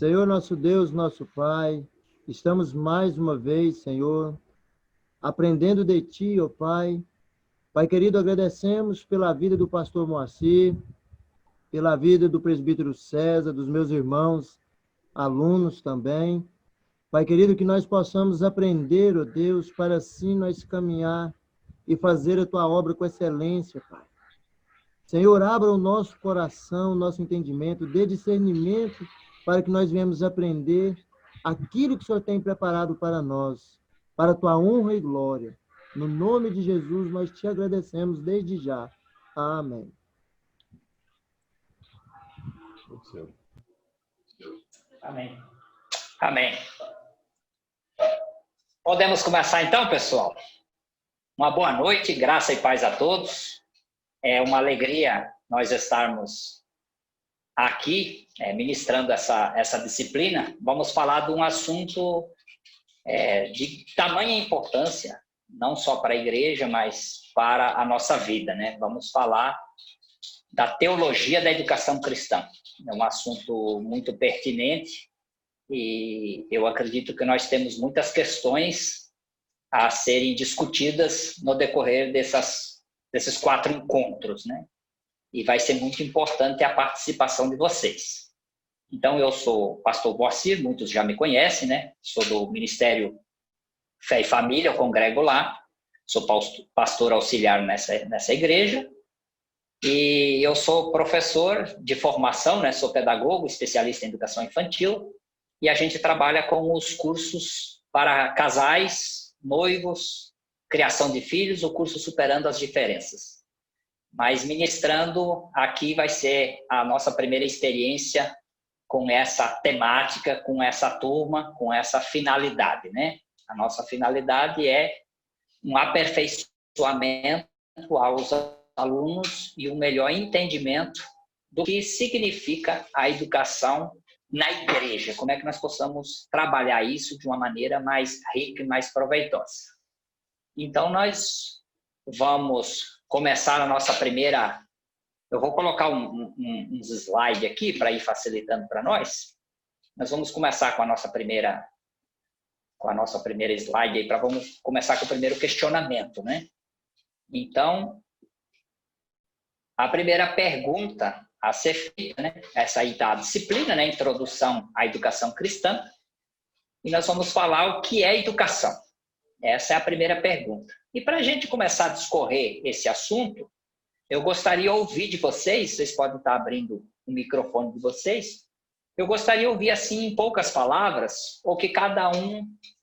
Senhor nosso Deus, nosso Pai, estamos mais uma vez, Senhor, aprendendo de Ti, ó Pai. Pai querido, agradecemos pela vida do pastor Moacir, pela vida do presbítero César, dos meus irmãos, alunos também. Pai querido, que nós possamos aprender, ó Deus, para assim nós caminhar e fazer a Tua obra com excelência, Pai. Senhor, abra o nosso coração, o nosso entendimento, dê discernimento para que nós venhamos aprender aquilo que o Senhor tem preparado para nós, para a Tua honra e glória. No nome de Jesus, nós te agradecemos desde já. Amém. Amém. Amém. Podemos começar então, pessoal? Uma boa noite, graça e paz a todos. É uma alegria nós estarmos aqui ministrando essa disciplina. Vamos falar de um assunto de tamanha importância, não só para a igreja, mas para a nossa vida, né? Vamos falar da teologia da educação cristã. É um assunto muito pertinente e eu acredito que nós temos muitas questões a serem discutidas no decorrer desses 4 encontros, né? E vai ser muito importante a participação de vocês. Então, eu sou o pastor Moacir, muitos já me conhecem, né? Sou do Ministério Fé e Família, eu congrego lá, sou pastor auxiliar nessa igreja, e eu sou professor de formação, né? Sou pedagogo, especialista em educação infantil, e a gente trabalha com os cursos para casais, noivos, criação de filhos, o curso Superando as Diferenças. Mas ministrando aqui vai ser a nossa primeira experiência com essa temática, com essa turma, com essa finalidade, né? A nossa finalidade é um aperfeiçoamento aos alunos e um melhor entendimento do que significa a educação na igreja. Como é que nós possamos trabalhar isso de uma maneira mais rica e mais proveitosa. Então, nós vamos começar a nossa primeira... Eu vou colocar uns slides aqui para ir facilitando para nós. Nós vamos começar com a nossa primeira slide aí, vamos começar com o primeiro questionamento, né? Então, a primeira pergunta a ser feita, né? Essa aí da disciplina, né? Introdução à educação cristã. E nós vamos falar o que é educação. Essa é a primeira pergunta. E para a gente começar a discorrer esse assunto, eu gostaria de ouvir de vocês podem estar abrindo o microfone de vocês, eu gostaria de ouvir assim, em poucas palavras,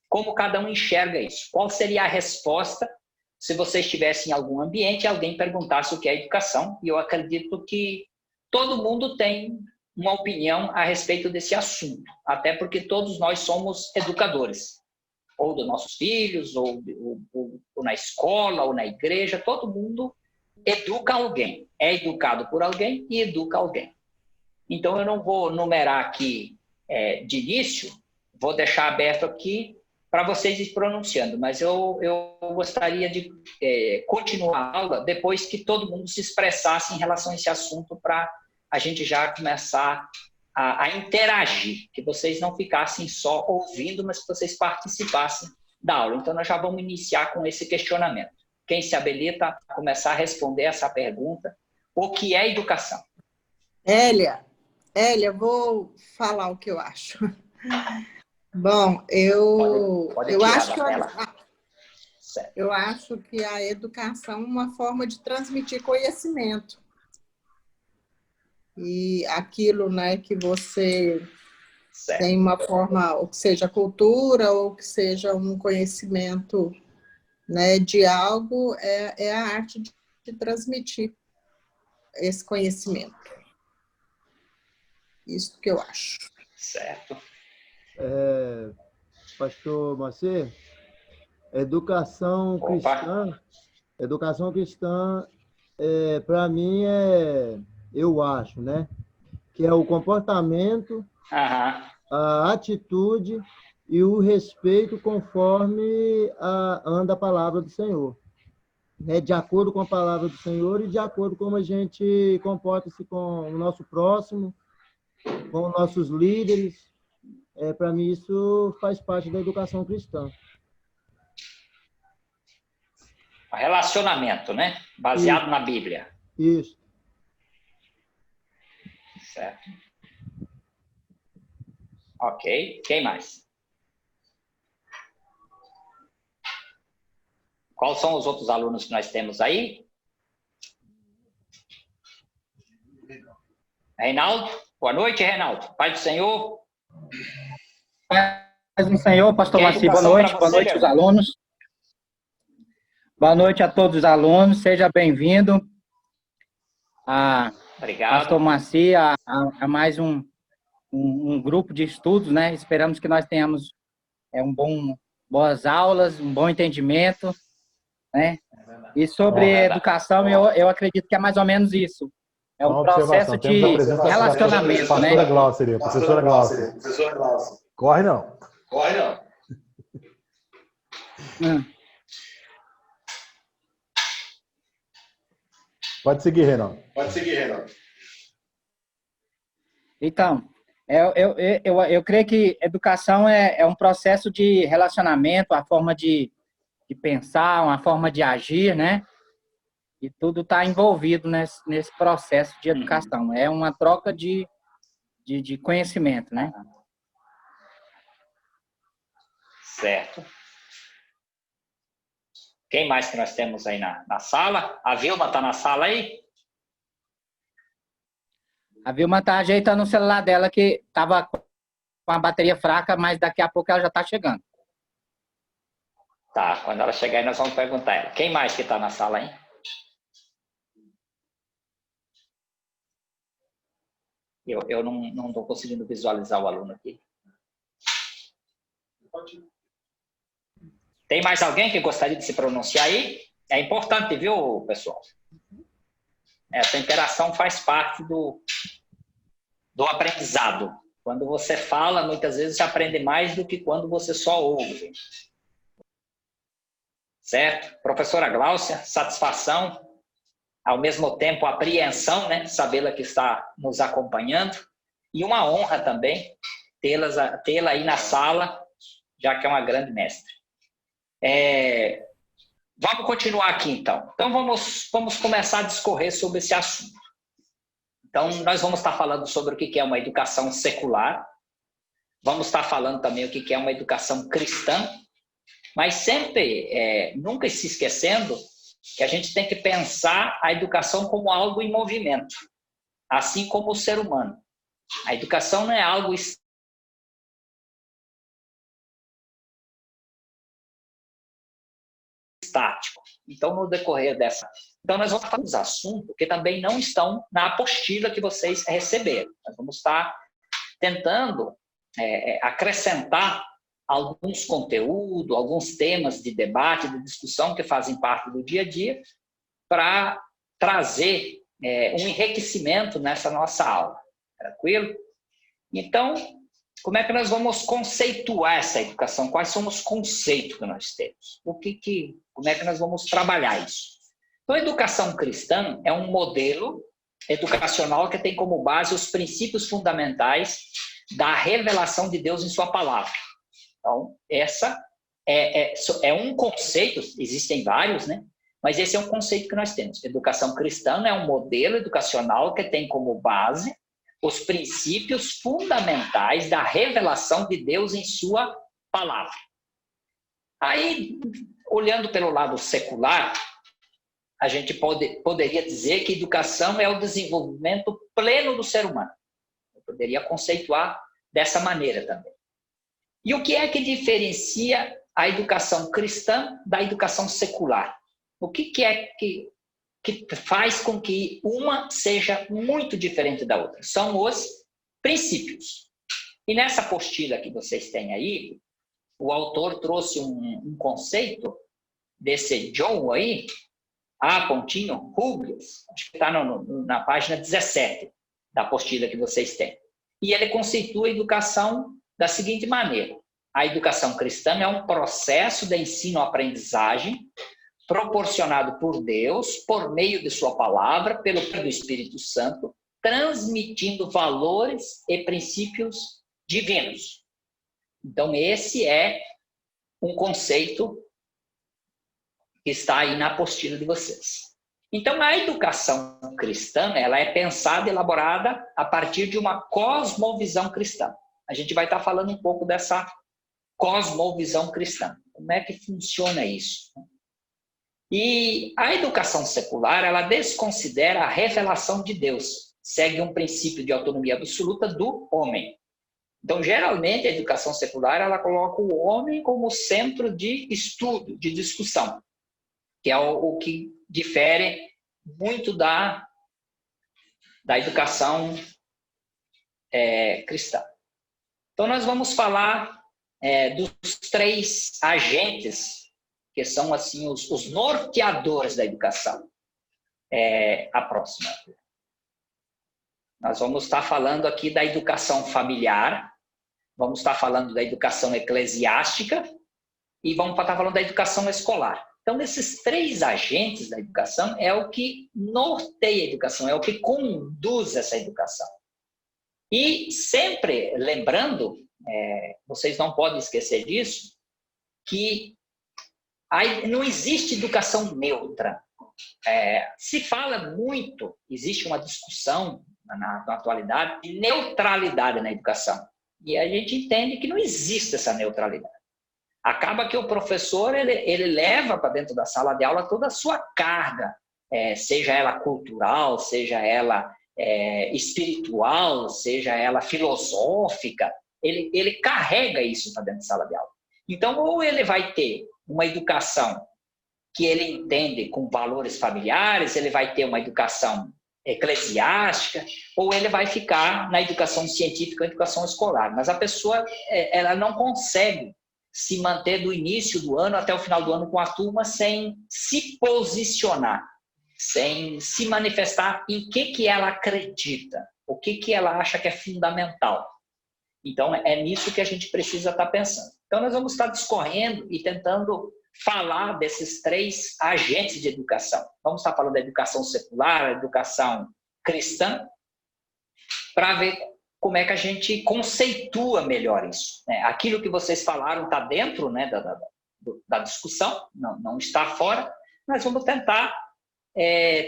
como cada um enxerga isso. Qual seria a resposta se você estivesse em algum ambiente e alguém perguntasse o que é educação? E eu acredito que todo mundo tem uma opinião a respeito desse assunto, até porque todos nós somos educadores. Ou dos nossos filhos, ou na escola, ou na igreja, todo mundo educa alguém, é educado por alguém e educa alguém. Então, eu não vou numerar aqui de início, vou deixar aberto aqui para vocês ir pronunciando, mas eu gostaria de continuar a aula depois que todo mundo se expressasse em relação a esse assunto, para a gente já começar a interagir, que vocês não ficassem só ouvindo, mas que vocês participassem da aula. Então, nós já vamos iniciar com esse questionamento. Quem se habilita a começar a responder essa pergunta? O que é educação? Hélia, vou falar o que eu acho. Bom, eu acho que a educação é uma forma de transmitir conhecimento. E aquilo, né, que você tem uma forma, ou que seja cultura, ou que seja um conhecimento, né, de algo, é a arte de transmitir esse conhecimento. Isso que eu acho. Certo. Pastor Moacir, educação cristã, para mim, eu acho, né, que é o comportamento, a atitude e o respeito conforme anda a palavra do Senhor. Né, de acordo com a palavra do Senhor e de acordo com como a gente comporta-se com o nosso próximo, com os nossos líderes, para mim isso faz parte da educação cristã. Relacionamento, né? Baseado na Bíblia. Isso. Certo. Ok. Quem mais? Quais são os outros alunos que nós temos aí? Reinaldo? Boa noite, Reinaldo. Pai do Senhor. Paz do Senhor, pastor Moacir. Boa noite. Boa noite aos alunos. Boa noite a todos os alunos. Seja bem-vindo Obrigado. Pastor Moacir, a mais um grupo de estudos, né? Esperamos que nós tenhamos boas aulas, um bom entendimento, né? E sobre educação, eu acredito que é mais ou menos isso. É um processo de relacionamento, né? Professora Glaucia. Corre não. Pode seguir, Renan. Então, eu creio que educação é um processo de relacionamento, a forma de pensar, uma forma de agir, né? E tudo está envolvido nesse processo de educação. É uma troca de conhecimento, né? Certo. Quem mais que nós temos aí na sala? A Vilma está na sala aí? A Vilma está ajeitando o celular dela, que estava com a bateria fraca, mas daqui a pouco ela já está chegando. Tá, quando ela chegar aí nós vamos perguntar a ela. Quem mais que está na sala aí? Eu não estou conseguindo visualizar o aluno aqui. Tem mais alguém que gostaria de se pronunciar aí? É importante, viu, pessoal? Essa interação faz parte do aprendizado. Quando você fala, muitas vezes você aprende mais do que quando você só ouve. Certo? Professora Glaucia, satisfação, ao mesmo tempo apreensão, né? Sabê-la que está nos acompanhando. E uma honra também tê-la aí na sala, já que é uma grande mestre. Vamos continuar aqui, então. Então, vamos começar a discorrer sobre esse assunto. Então, nós vamos estar falando sobre o que é uma educação secular. Vamos estar falando também o que é uma educação cristã. Mas sempre, nunca se esquecendo que a gente tem que pensar a educação como algo em movimento, assim como o ser humano. A educação não é algo estático. Então, no decorrer dessa... Então, nós vamos falar dos assuntos que também não estão na apostila que vocês receberam. Nós vamos estar tentando acrescentar alguns conteúdos, alguns temas de debate, de discussão que fazem parte do dia a dia, para trazer um enriquecimento nessa nossa aula. Tranquilo? Então, como é que nós vamos conceituar essa educação? Quais são os conceitos que nós temos? Como é que nós vamos trabalhar isso? Então, a educação cristã é um modelo educacional que tem como base os princípios fundamentais da revelação de Deus em sua palavra. Então, essa é um conceito, existem vários, né? Mas esse é um conceito que nós temos. Educação cristã é um modelo educacional que tem como base os princípios fundamentais da revelação de Deus em sua palavra. Aí, olhando pelo lado secular, a gente poderia dizer que educação é o desenvolvimento pleno do ser humano. Eu poderia conceituar dessa maneira também. E o que é que diferencia a educação cristã da educação secular? O que é que faz com que uma seja muito diferente da outra? São os princípios. E nessa apostila que vocês têm aí, o autor trouxe um conceito desse John aí, Publius, acho que está na página 17 da apostila que vocês têm. E ele conceitua a educação da seguinte maneira: a educação cristã é um processo de ensino-aprendizagem proporcionado por Deus, por meio de sua palavra, pelo poder do Espírito Santo, transmitindo valores e princípios divinos. Então, esse é um conceito que está aí na apostila de vocês. Então, a educação cristã, ela é pensada e elaborada a partir de uma cosmovisão cristã. A gente vai estar falando um pouco dessa cosmovisão cristã. Como é que funciona isso? E a educação secular, ela desconsidera a revelação de Deus, segue um princípio de autonomia absoluta do homem. Então, geralmente, a educação secular, ela coloca o homem como centro de estudo, de discussão, que é o que difere muito da educação cristã. Então, nós vamos falar dos 3 agentes que são assim os norteadores da educação. A próxima. Nós vamos estar falando aqui da educação familiar, vamos estar falando da educação eclesiástica e vamos estar falando da educação escolar. Então, esses 3 agentes da educação é o que norteia a educação, é o que conduz essa educação. E sempre lembrando, vocês não podem esquecer disso, que não existe educação neutra. Se fala muito, existe uma discussão na atualidade de neutralidade na educação. E a gente entende que não existe essa neutralidade. Acaba que o professor ele leva para dentro da sala de aula toda a sua carga, seja ela cultural, seja ela espiritual, seja ela filosófica, ele carrega isso para dentro da sala de aula. Então, ou ele vai ter uma educação que ele entende com valores familiares, ele vai ter uma educação eclesiástica, ou ele vai ficar na educação científica ou educação escolar. Mas a pessoa ela não consegue se manter do início do ano até o final do ano com a turma sem se posicionar, sem se manifestar em que ela acredita, o que ela acha que é fundamental. Então, é nisso que a gente precisa estar pensando. Então, nós vamos estar discorrendo e tentando falar desses 3 agentes de educação. Vamos estar falando da educação secular, a educação cristã, para ver como é que a gente conceitua melhor isso. Aquilo que vocês falaram está dentro, né, da discussão, não está fora. Nós vamos tentar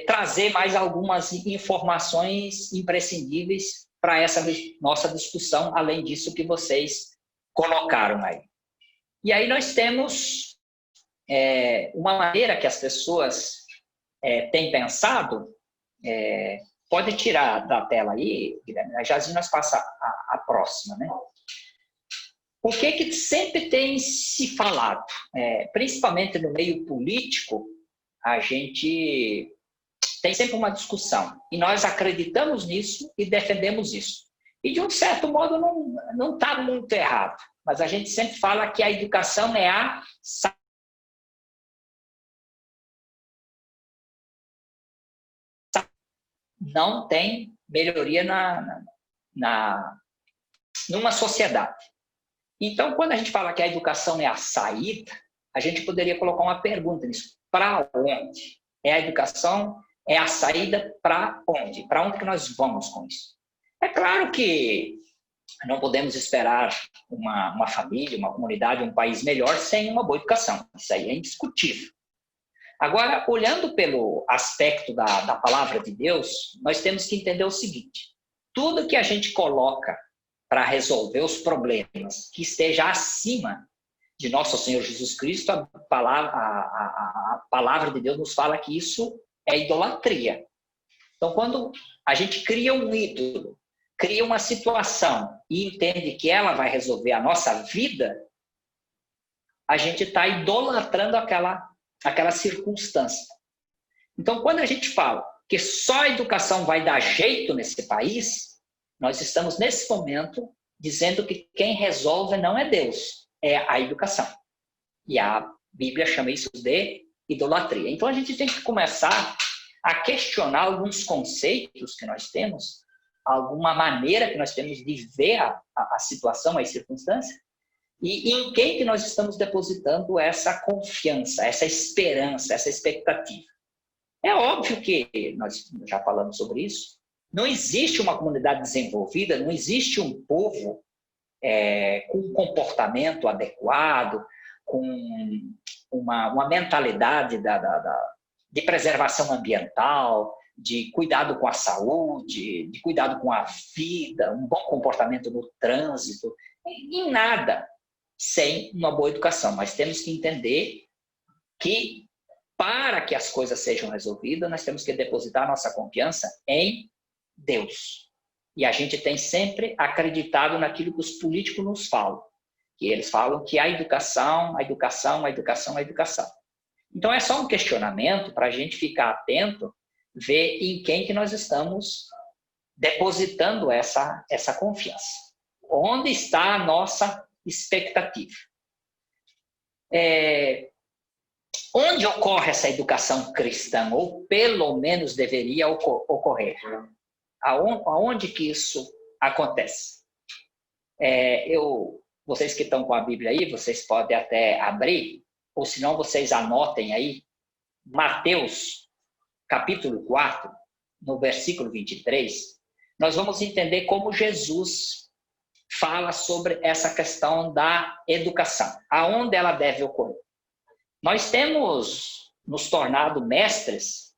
trazer mais algumas informações imprescindíveis para essa nossa discussão, além disso que vocês colocaram aí. E aí nós temos uma maneira que as pessoas têm pensado, pode tirar da tela aí, Guilherme, já nós passamos a próxima, né? O que sempre tem se falado, principalmente no meio político, a gente tem sempre uma discussão, e nós acreditamos nisso e defendemos isso. E, de um certo modo, não está muito errado, mas a gente sempre fala que a educação é a não tem melhoria numa sociedade. Então, quando a gente fala que a educação é a saída, a gente poderia colocar uma pergunta nisso. Para onde? A educação é a saída para onde? Para onde que nós vamos com isso? É claro que não podemos esperar uma família, uma comunidade, um país melhor sem uma boa educação. Isso aí é indiscutível. Agora, olhando pelo aspecto da palavra de Deus, nós temos que entender o seguinte: tudo que a gente coloca para resolver os problemas que esteja acima de nosso Senhor Jesus Cristo, a palavra de Deus nos fala que isso é idolatria. Então, quando a gente cria um ídolo, cria uma situação e entende que ela vai resolver a nossa vida, a gente está idolatrando aquela circunstância. Então, quando a gente fala que só a educação vai dar jeito nesse país, nós estamos, nesse momento, dizendo que quem resolve não é Deus, é a educação. E a Bíblia chama isso de idolatria. Então, a gente tem que começar a questionar alguns conceitos que nós temos, alguma maneira que nós temos de ver a situação, a circunstância, e em quem que nós estamos depositando essa confiança, essa esperança, essa expectativa. É óbvio que, nós já falamos sobre isso, não existe uma comunidade desenvolvida, não existe um povo com um comportamento adequado, com uma mentalidade de preservação ambiental, de cuidado com a saúde, de cuidado com a vida, um bom comportamento no trânsito, em nada sem uma boa educação. Mas temos que entender que, para que as coisas sejam resolvidas, nós temos que depositar nossa confiança em Deus. E a gente tem sempre acreditado naquilo que os políticos nos falam. Que eles falam que a educação, a educação, a educação, a educação. Então, é só um questionamento para a gente ficar atento, ver em quem que nós estamos depositando essa confiança. Onde está a nossa expectativa? Onde ocorre essa educação cristã? Ou pelo menos deveria ocorrer? Aonde que isso acontece? Vocês que estão com a Bíblia aí, vocês podem até abrir, ou se não, vocês anotem aí, Mateus, capítulo 4, no versículo 23, nós vamos entender como Jesus fala sobre essa questão da educação, aonde ela deve ocorrer. Nós temos nos tornado mestres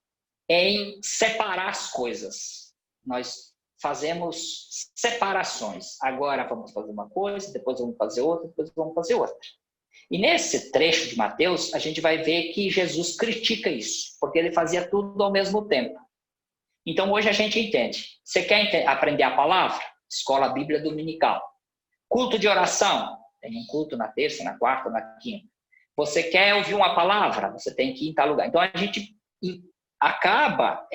em separar as coisas. Nós fazemos separações. Agora vamos fazer uma coisa, depois vamos fazer outra, depois vamos fazer outra. E nesse trecho de Mateus, a gente vai ver que Jesus critica isso, porque ele fazia tudo ao mesmo tempo. Então, hoje a gente entende. Você quer aprender a palavra? Escola Bíblia Dominical. Culto de oração? Tem um culto na terça, na quarta, na quinta. Você quer ouvir uma palavra? Você tem que ir em tal lugar. Então, a gente acaba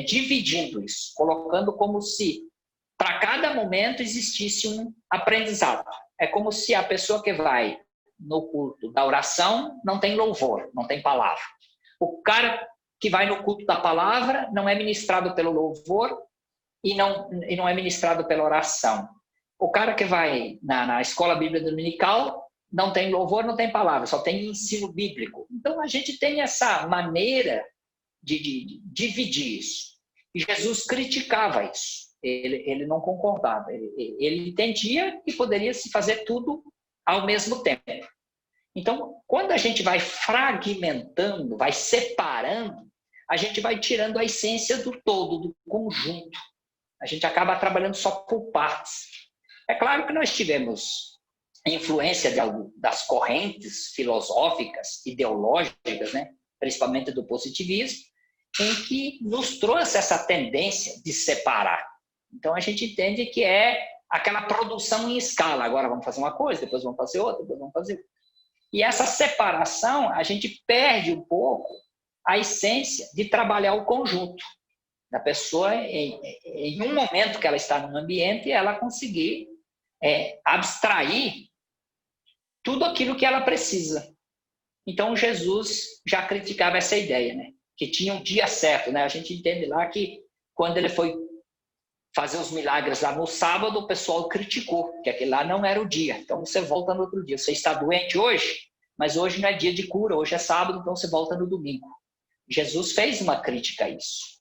dividindo isso, colocando como se para cada momento existisse um aprendizado. É como se a pessoa que vai no culto da oração não tem louvor, não tem palavra. O cara que vai no culto da palavra não é ministrado pelo louvor e não é ministrado pela oração. O cara que vai na escola bíblica dominical não tem louvor, não tem palavra, só tem ensino bíblico. Então, a gente tem essa maneira de dividir isso. E Jesus criticava isso. Ele não concordava. Ele entendia que poderia se fazer tudo ao mesmo tempo. Então, quando a gente vai fragmentando, vai separando, a gente vai tirando a essência do todo, do conjunto. A gente acaba trabalhando só por partes. É claro que nós tivemos influência das correntes filosóficas, ideológicas, né? Principalmente do positivismo, em que nos trouxe essa tendência de separar. Então, a gente entende que é aquela produção em escala. Agora vamos fazer uma coisa, depois vamos fazer outra, depois vamos fazer outra. E essa separação, a gente perde um pouco a essência de trabalhar o conjunto da pessoa em um momento que ela está num ambiente, ela conseguir abstrair tudo aquilo que ela precisa. Então, Jesus já criticava essa ideia, né? Que tinha um dia certo, né? A gente entende lá que quando ele foi fazer os milagres lá no sábado, o pessoal criticou, que aquele lá não era o dia. Então, você volta no outro dia. Você está doente hoje, mas hoje não é dia de cura, hoje é sábado, então você volta no domingo. Jesus fez uma crítica a isso.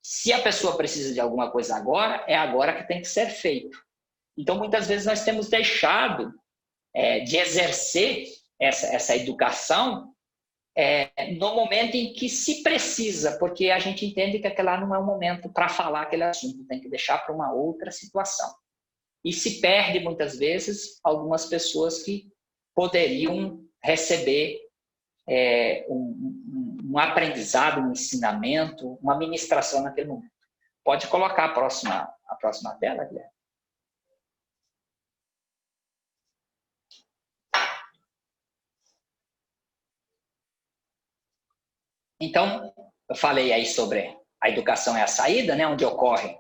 Se a pessoa precisa de alguma coisa agora, é agora que tem que ser feito. Então, muitas vezes nós temos deixado de exercer essa educação no momento em que se precisa, porque a gente entende que aquele lá não é o momento para falar aquele assunto, tem que deixar para uma outra situação. E se perde, muitas vezes, algumas pessoas que poderiam receber um aprendizado, um ensinamento, uma ministração naquele momento. Pode colocar a próxima tela, Guilherme. Então, eu falei aí sobre a educação é a saída, né, onde ocorre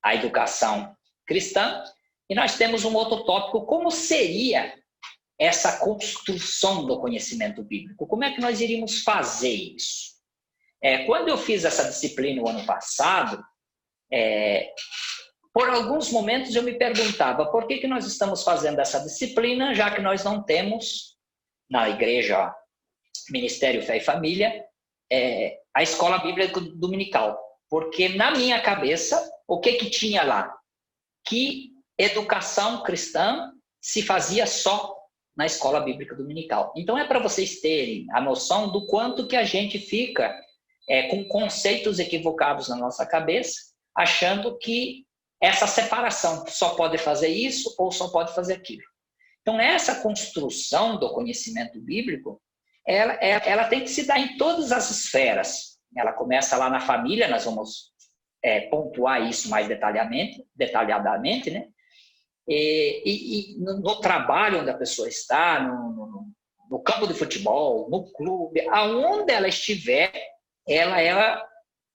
a educação cristã, e nós temos um outro tópico, como seria essa construção do conhecimento bíblico? Como é que nós iríamos fazer isso? Quando eu fiz essa disciplina no ano passado, por alguns momentos eu me perguntava por que nós estamos fazendo essa disciplina, já que nós não temos na igreja Ministério Fé e Família a escola bíblica dominical. Porque na minha cabeça, o que tinha lá? Que educação cristã se fazia só na escola bíblica dominical. Então, é para vocês terem a noção do quanto que a gente fica com conceitos equivocados na nossa cabeça, achando que essa separação só pode fazer isso ou só pode fazer aquilo. Então, essa construção do conhecimento bíblico, ela tem que se dar em todas as esferas. Ela começa lá na família, nós vamos pontuar isso mais detalhadamente, né? E no trabalho onde a pessoa está, no campo de futebol, no clube, aonde ela estiver, ela é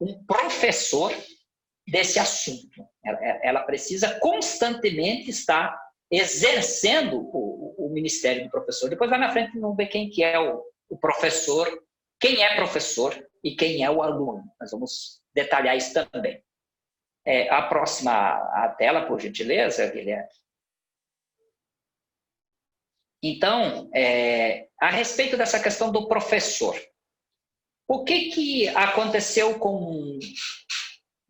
um professor desse assunto. Ela precisa constantemente estar exercendo o ministério do professor. Depois, lá na frente, vamos ver quem que é o professor, quem é professor e quem é o aluno. Nós vamos detalhar isso também. A próxima tela, por gentileza, Guilherme. Então, a respeito dessa questão do professor, o que aconteceu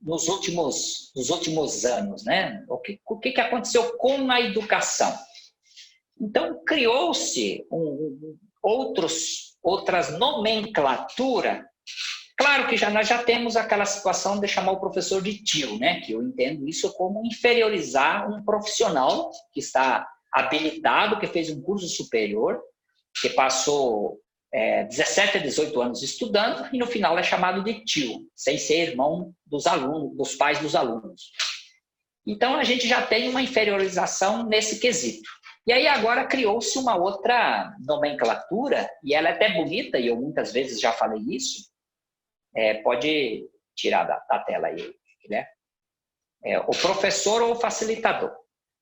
nos últimos anos, né? O que aconteceu com a educação? Então, criou-se outras nomenclaturas. Claro que nós já temos aquela situação de chamar o professor de tio, né? Que eu entendo isso como inferiorizar um profissional que está habilitado, que fez um curso superior, que passou 17 a 18 anos estudando e no final é chamado de tio, sem ser irmão dos alunos, dos pais dos alunos. Então, a gente já tem uma inferiorização nesse quesito. E aí agora criou-se uma outra nomenclatura, e ela é até bonita, e eu muitas vezes já falei isso. Pode tirar da tela aí, né? O professor ou o facilitador.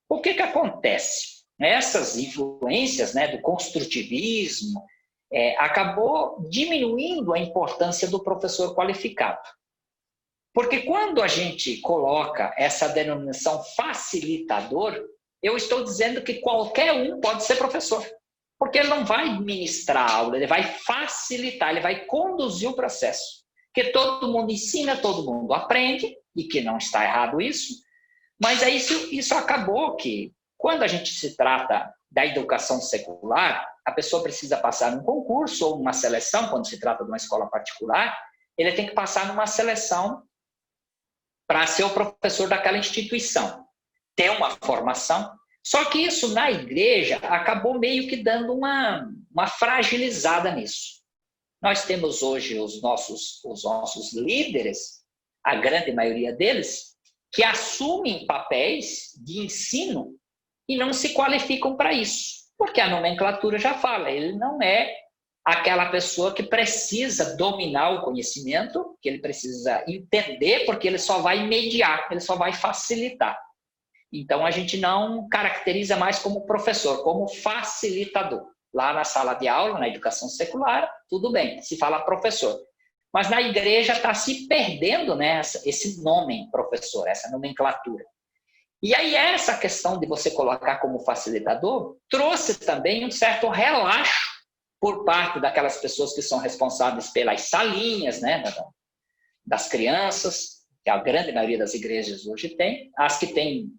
O que acontece? Essas influências, né, do construtivismo acabou diminuindo a importância do professor qualificado. Porque quando a gente coloca essa denominação facilitador, eu estou dizendo que qualquer um pode ser professor. Porque ele não vai ministrar aula, ele vai facilitar, ele vai conduzir o processo. Porque todo mundo ensina, todo mundo aprende, e que não está errado isso, mas aí isso acabou que, quando a gente se trata da educação secular, a pessoa precisa passar num concurso ou numa seleção, quando se trata de uma escola particular, ele tem que passar numa seleção para ser o professor daquela instituição, ter uma formação. Só que isso, na igreja, acabou meio que dando uma fragilizada nisso. Nós temos hoje os nossos líderes, a grande maioria deles, que assumem papéis de ensino e não se qualificam para isso. Porque a nomenclatura já fala, ele não é aquela pessoa que precisa dominar o conhecimento, que ele precisa entender, porque ele só vai mediar, ele só vai facilitar. Então, a gente não caracteriza mais como professor, como facilitador. Lá na sala de aula, na educação secular, tudo bem, se fala professor. Mas na igreja está se perdendo, né, esse nome professor, essa nomenclatura. E aí essa questão de você colocar como facilitador trouxe também um certo relaxo por parte daquelas pessoas que são responsáveis pelas salinhas, né, das crianças, que a grande maioria das igrejas hoje tem, as que têm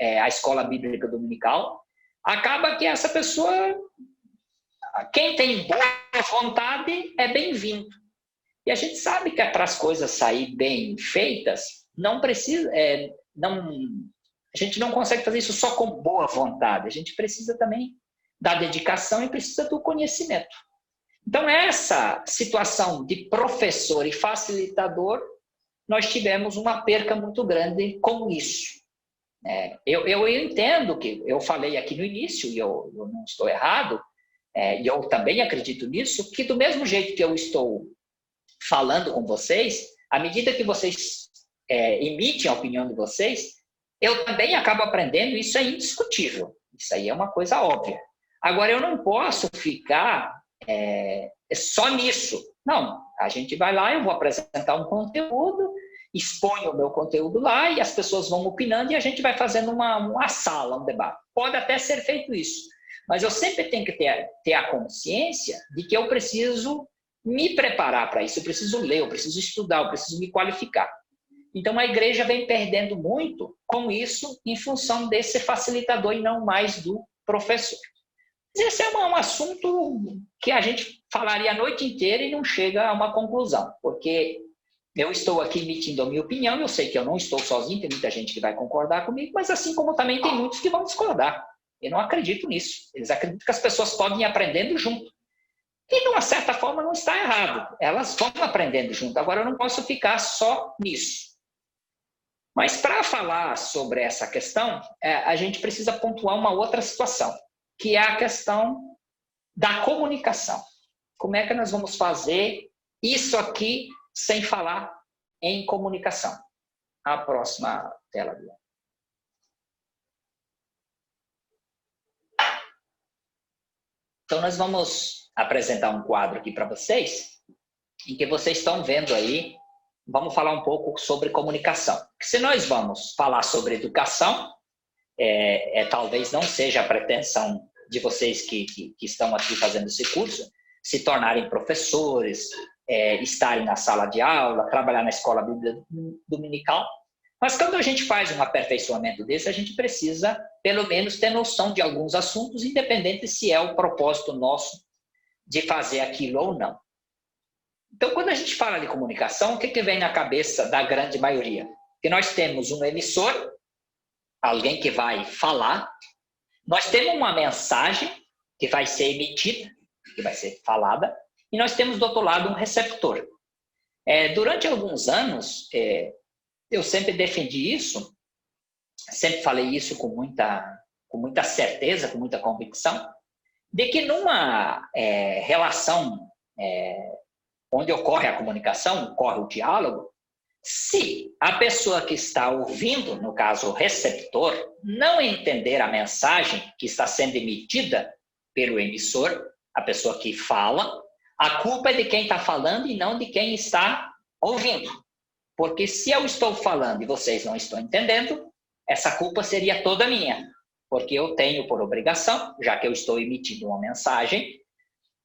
a escola bíblica dominical. Acaba que essa pessoa, quem tem boa vontade é bem-vindo. E a gente sabe que para as coisas saírem bem feitas, não precisa, a gente não consegue fazer isso só com boa vontade. A gente precisa também da dedicação e precisa do conhecimento. Então, essa situação de professor e facilitador, nós tivemos uma perca muito grande com isso. Eu entendo que eu falei aqui no início, e eu não estou errado, e eu também acredito nisso, que do mesmo jeito que eu estou falando com vocês, à medida que vocês emitem a opinião de vocês, eu também acabo aprendendo, isso é indiscutível. Isso aí é uma coisa óbvia. Agora, eu não posso ficar só nisso. Não, a gente vai lá, eu vou apresentar um conteúdo, exponho o meu conteúdo lá e as pessoas vão opinando e a gente vai fazendo uma sala, um debate. Pode até ser feito isso, mas eu sempre tenho que ter a consciência de que eu preciso me preparar para isso, eu preciso ler, eu preciso estudar, eu preciso me qualificar. Então, a igreja vem perdendo muito com isso em função desse facilitador e não mais do professor. Esse é um assunto que a gente falaria a noite inteira e não chega a uma conclusão, porque eu estou aqui emitindo a minha opinião, eu sei que eu não estou sozinho, tem muita gente que vai concordar comigo, mas assim como também tem muitos que vão discordar. Eu não acredito nisso. Eles acreditam que as pessoas podem ir aprendendo junto. E, de uma certa forma, não está errado. Elas vão aprendendo junto. Agora, eu não posso ficar só nisso. Mas, para falar sobre essa questão, a gente precisa pontuar uma outra situação, que é a questão da comunicação. Como é que nós vamos fazer isso aqui sem falar em comunicação? A próxima tela. Então, nós vamos apresentar um quadro aqui para vocês, em que vocês estão vendo aí, vamos falar um pouco sobre comunicação. Porque se nós vamos falar sobre educação, talvez não seja a pretensão de vocês que estão aqui fazendo esse curso, se tornarem professores, estarem na sala de aula, trabalhar na escola bíblica dominical. Mas quando a gente faz um aperfeiçoamento desse, a gente precisa, pelo menos, ter noção de alguns assuntos, independente se é o propósito nosso de fazer aquilo ou não. Então, quando a gente fala de comunicação, o que vem na cabeça da grande maioria? Que nós temos um emissor, alguém que vai falar, nós temos uma mensagem que vai ser emitida, que vai ser falada, e nós temos do outro lado um receptor. Durante alguns anos, eu sempre defendi isso, sempre falei isso com muita certeza, com muita convicção, de que numa relação onde ocorre a comunicação, ocorre o diálogo, se a pessoa que está ouvindo, no caso o receptor, não entender a mensagem que está sendo emitida pelo emissor, a pessoa que fala, a culpa é de quem está falando e não de quem está ouvindo. Porque se eu estou falando e vocês não estão entendendo, essa culpa seria toda minha. Porque eu tenho por obrigação, já que eu estou emitindo uma mensagem,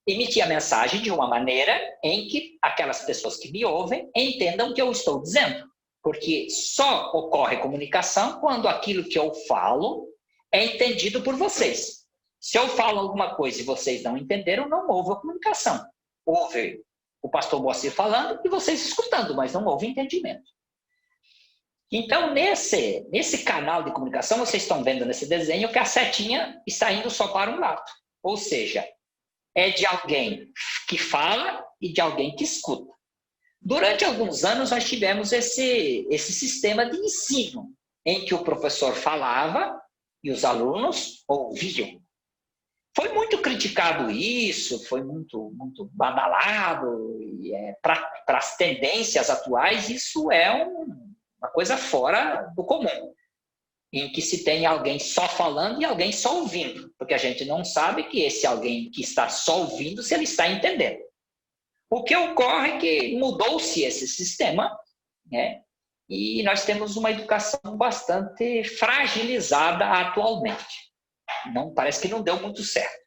emitir a mensagem de uma maneira em que aquelas pessoas que me ouvem entendam o que eu estou dizendo. Porque só ocorre comunicação quando aquilo que eu falo é entendido por vocês. Se eu falo alguma coisa e vocês não entenderam, não houve a comunicação. Houve o pastor Moacir falando e vocês escutando, mas não houve entendimento. Então, nesse canal de comunicação, vocês estão vendo nesse desenho que a setinha está indo só para um lado. Ou seja, é de alguém que fala e de alguém que escuta. Durante alguns anos, nós tivemos esse sistema de ensino, em que o professor falava e os alunos ouviam. Foi muito criticado isso, foi muito badalado, e para as tendências atuais, isso é uma coisa fora do comum, em que se tem alguém só falando e alguém só ouvindo, porque a gente não sabe que esse alguém que está só ouvindo, se ele está entendendo. O que ocorre é que mudou-se esse sistema, né? E nós temos uma educação bastante fragilizada atualmente. Parece que não deu muito certo.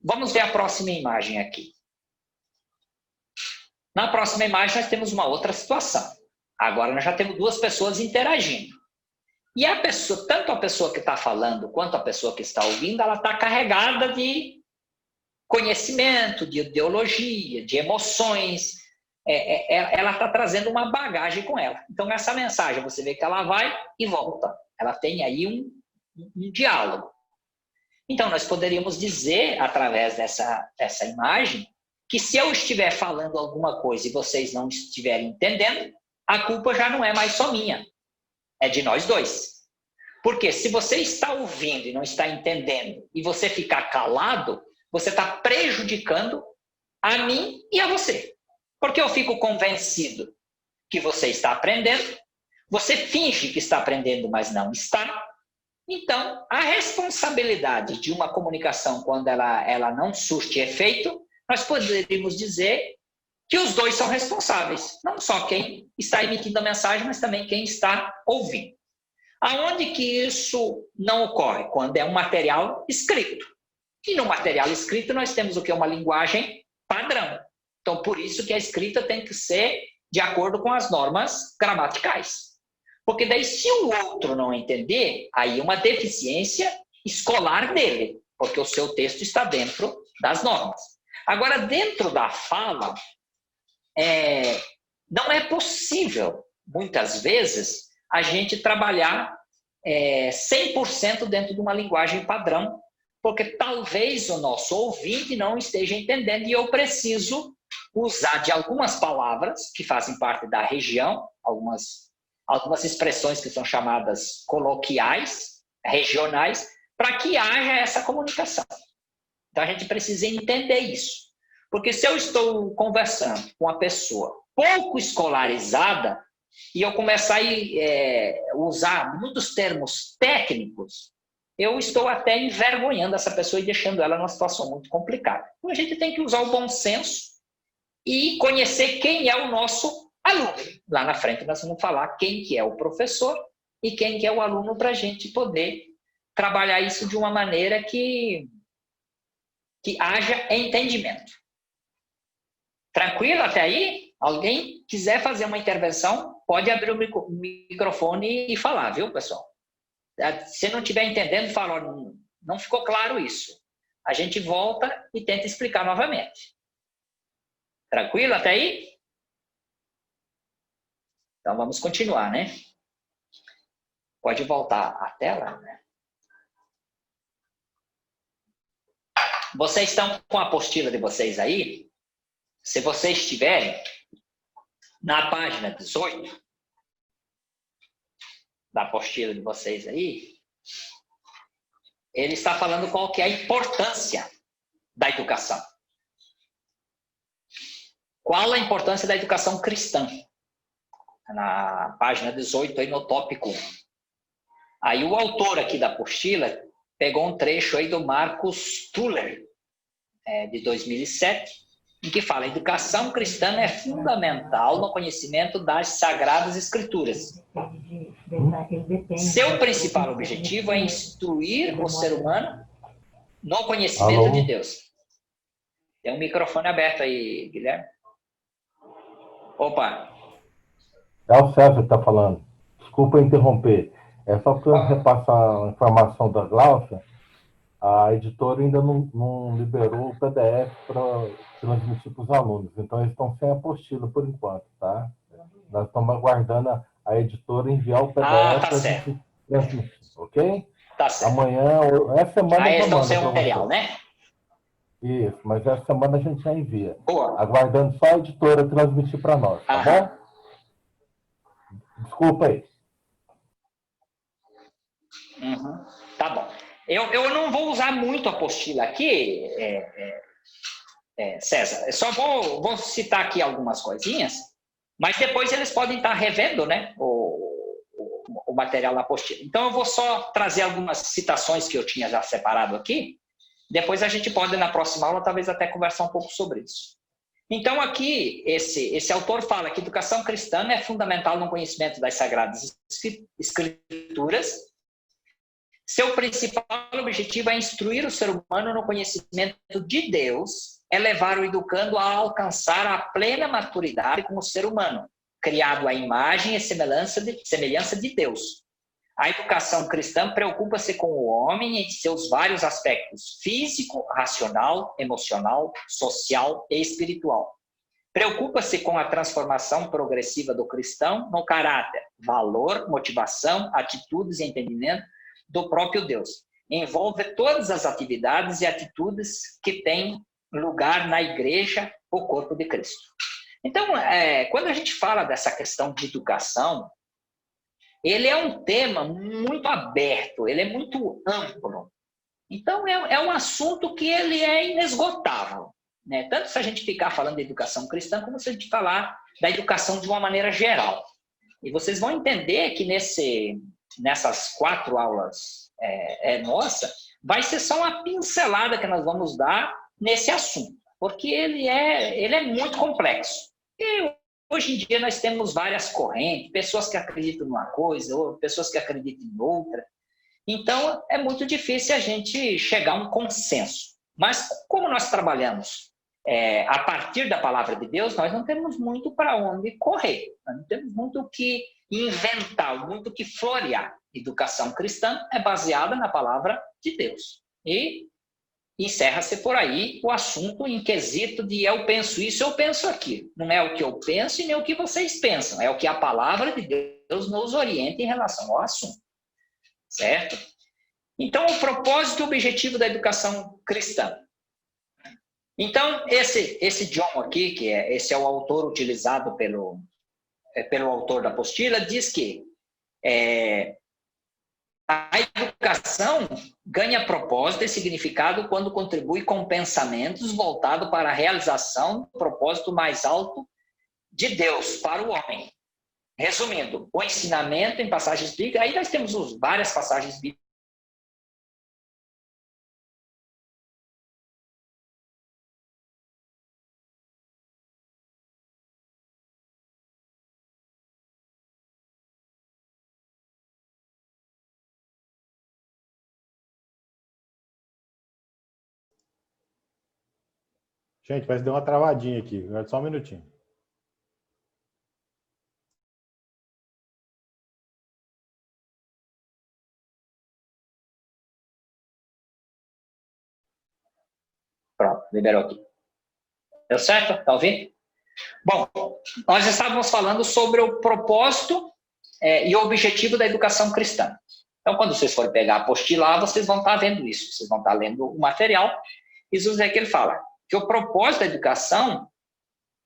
Vamos ver a próxima imagem aqui. Na próxima imagem, nós temos uma outra situação. Agora, nós já temos duas pessoas interagindo. E tanto a pessoa que está falando quanto a pessoa que está ouvindo, ela está carregada de conhecimento, de ideologia, de emoções. Ela está trazendo uma bagagem com ela. Então, essa mensagem, você vê que ela vai e volta. Ela tem aí um diálogo. Então, nós poderíamos dizer, através dessa imagem, que se eu estiver falando alguma coisa e vocês não estiverem entendendo, a culpa já não é mais só minha, é de nós dois. Porque se você está ouvindo e não está entendendo, e você ficar calado, você está prejudicando a mim e a você. Porque eu fico convencido que você está aprendendo, você finge que está aprendendo, mas não está. Então, a responsabilidade de uma comunicação, quando ela não surte efeito, nós poderíamos dizer que os dois são responsáveis. Não só quem está emitindo a mensagem, mas também quem está ouvindo. Aonde que isso não ocorre? Quando é um material escrito. E no material escrito nós temos o que? Uma linguagem padrão. Então, por isso que a escrita tem que ser de acordo com as normas gramaticais. Porque daí, se o outro não entender, aí é uma deficiência escolar dele, porque o seu texto está dentro das normas. Agora, dentro da fala, não é possível, muitas vezes, a gente trabalhar 100% dentro de uma linguagem padrão, porque talvez o nosso ouvinte não esteja entendendo e eu preciso usar de algumas palavras que fazem parte da região, algumas expressões que são chamadas coloquiais, regionais, para que haja essa comunicação. Então, a gente precisa entender isso. Porque se eu estou conversando com uma pessoa pouco escolarizada e eu começar a usar muitos termos técnicos, eu estou até envergonhando essa pessoa e deixando ela numa situação muito complicada. Então, a gente tem que usar o bom senso e conhecer quem é o nosso aluno. Lá na frente nós vamos falar quem que é o professor e quem que é o aluno para a gente poder trabalhar isso de uma maneira que haja entendimento. Tranquilo até aí? Alguém quiser fazer uma intervenção, pode abrir o microfone e falar, viu, pessoal? Se não estiver entendendo, fala, não ficou claro isso. A gente volta e tenta explicar novamente. Tranquilo até aí? Então, vamos continuar, né? Pode voltar a tela, né? Vocês estão com a apostila de vocês aí? Se vocês estiverem na página 18 da apostila de vocês aí, ele está falando qual que é a importância da educação. Qual a importância da educação cristã? Na página 18, aí no tópico 1. Aí o autor aqui da apostila pegou um trecho aí do Marcus Tuller, de 2007, em que fala: a educação cristã é fundamental no conhecimento das Sagradas Escrituras. Seu principal objetivo é instruir o ser humano no conhecimento de Deus. Tem um microfone aberto aí, Guilherme. Opa. É o César que está falando. Desculpa interromper. É só para eu repassar a informação da Glaucia. A editora ainda não liberou o PDF para transmitir para os alunos. Então, eles estão sem apostila por enquanto, tá? Nós estamos aguardando a editora enviar o PDF para a gente transmitir, ok? Tá certo. Amanhã, essa semana... Aí eles estão sem o material, né? Isso, mas essa semana a gente já envia. Boa. Aguardando só a editora transmitir para nós, tá bom? Desculpa aí. Uhum. Tá bom. Eu não vou usar muito a apostila aqui, César. Eu só vou citar aqui algumas coisinhas, mas depois eles podem estar revendo, né, o material na apostila. Então, eu vou só trazer algumas citações que eu tinha já separado aqui. Depois a gente pode, na próxima aula, talvez até conversar um pouco sobre isso. Então, aqui, esse autor fala que a educação cristã é fundamental no conhecimento das Sagradas Escrituras. Seu principal objetivo é instruir o ser humano no conhecimento de Deus, é levar o educando a alcançar a plena maturidade como ser humano, criado à imagem e semelhança de Deus. A educação cristã preocupa-se com o homem em seus vários aspectos: físico, racional, emocional, social e espiritual. Preocupa-se com a transformação progressiva do cristão no caráter, valor, motivação, atitudes e entendimento do próprio Deus. Envolve todas as atividades e atitudes que têm lugar na igreja, o corpo de Cristo. Então, quando a gente fala dessa questão de educação, ele é um tema muito aberto, ele é muito amplo. Então, é um assunto que ele é inesgotável, né? Tanto se a gente ficar falando de educação cristã, como se a gente falar da educação de uma maneira geral. E vocês vão entender que nessas 4 aulas nossa, vai ser só uma pincelada que nós vamos dar nesse assunto, porque ele é muito complexo. E hoje em dia nós temos várias correntes, pessoas que acreditam numa coisa, ou pessoas que acreditam em outra. Então, é muito difícil a gente chegar a um consenso. Mas, como nós trabalhamos a partir da palavra de Deus, nós não temos muito para onde correr. Nós não temos muito o que inventar, muito que florear. Educação cristã é baseada na palavra de Deus. E encerra-se por aí o assunto em quesito de eu penso isso, eu penso aquilo. Não é o que eu penso e nem o que vocês pensam, é o que a palavra de Deus nos orienta em relação ao assunto. Certo? Então, o propósito e o objetivo da educação cristã. Então, esse John aqui, esse é o autor utilizado pelo autor da apostila, diz que a educação ganha propósito e significado quando contribui com pensamentos voltados para a realização do propósito mais alto de Deus para o homem. Resumindo, o ensinamento em passagens bíblicas, aí nós temos várias passagens bíblicas. Gente, parece que deu uma travadinha aqui. Só um minutinho. Pronto, liberou aqui. Deu certo? Está ouvindo? Bom, nós estávamos falando sobre o propósito e o objetivo da educação cristã. Então, quando vocês forem pegar a apostila, vocês vão estar vendo isso. Vocês vão estar lendo o material. Jesus é que ele fala que o propósito da educação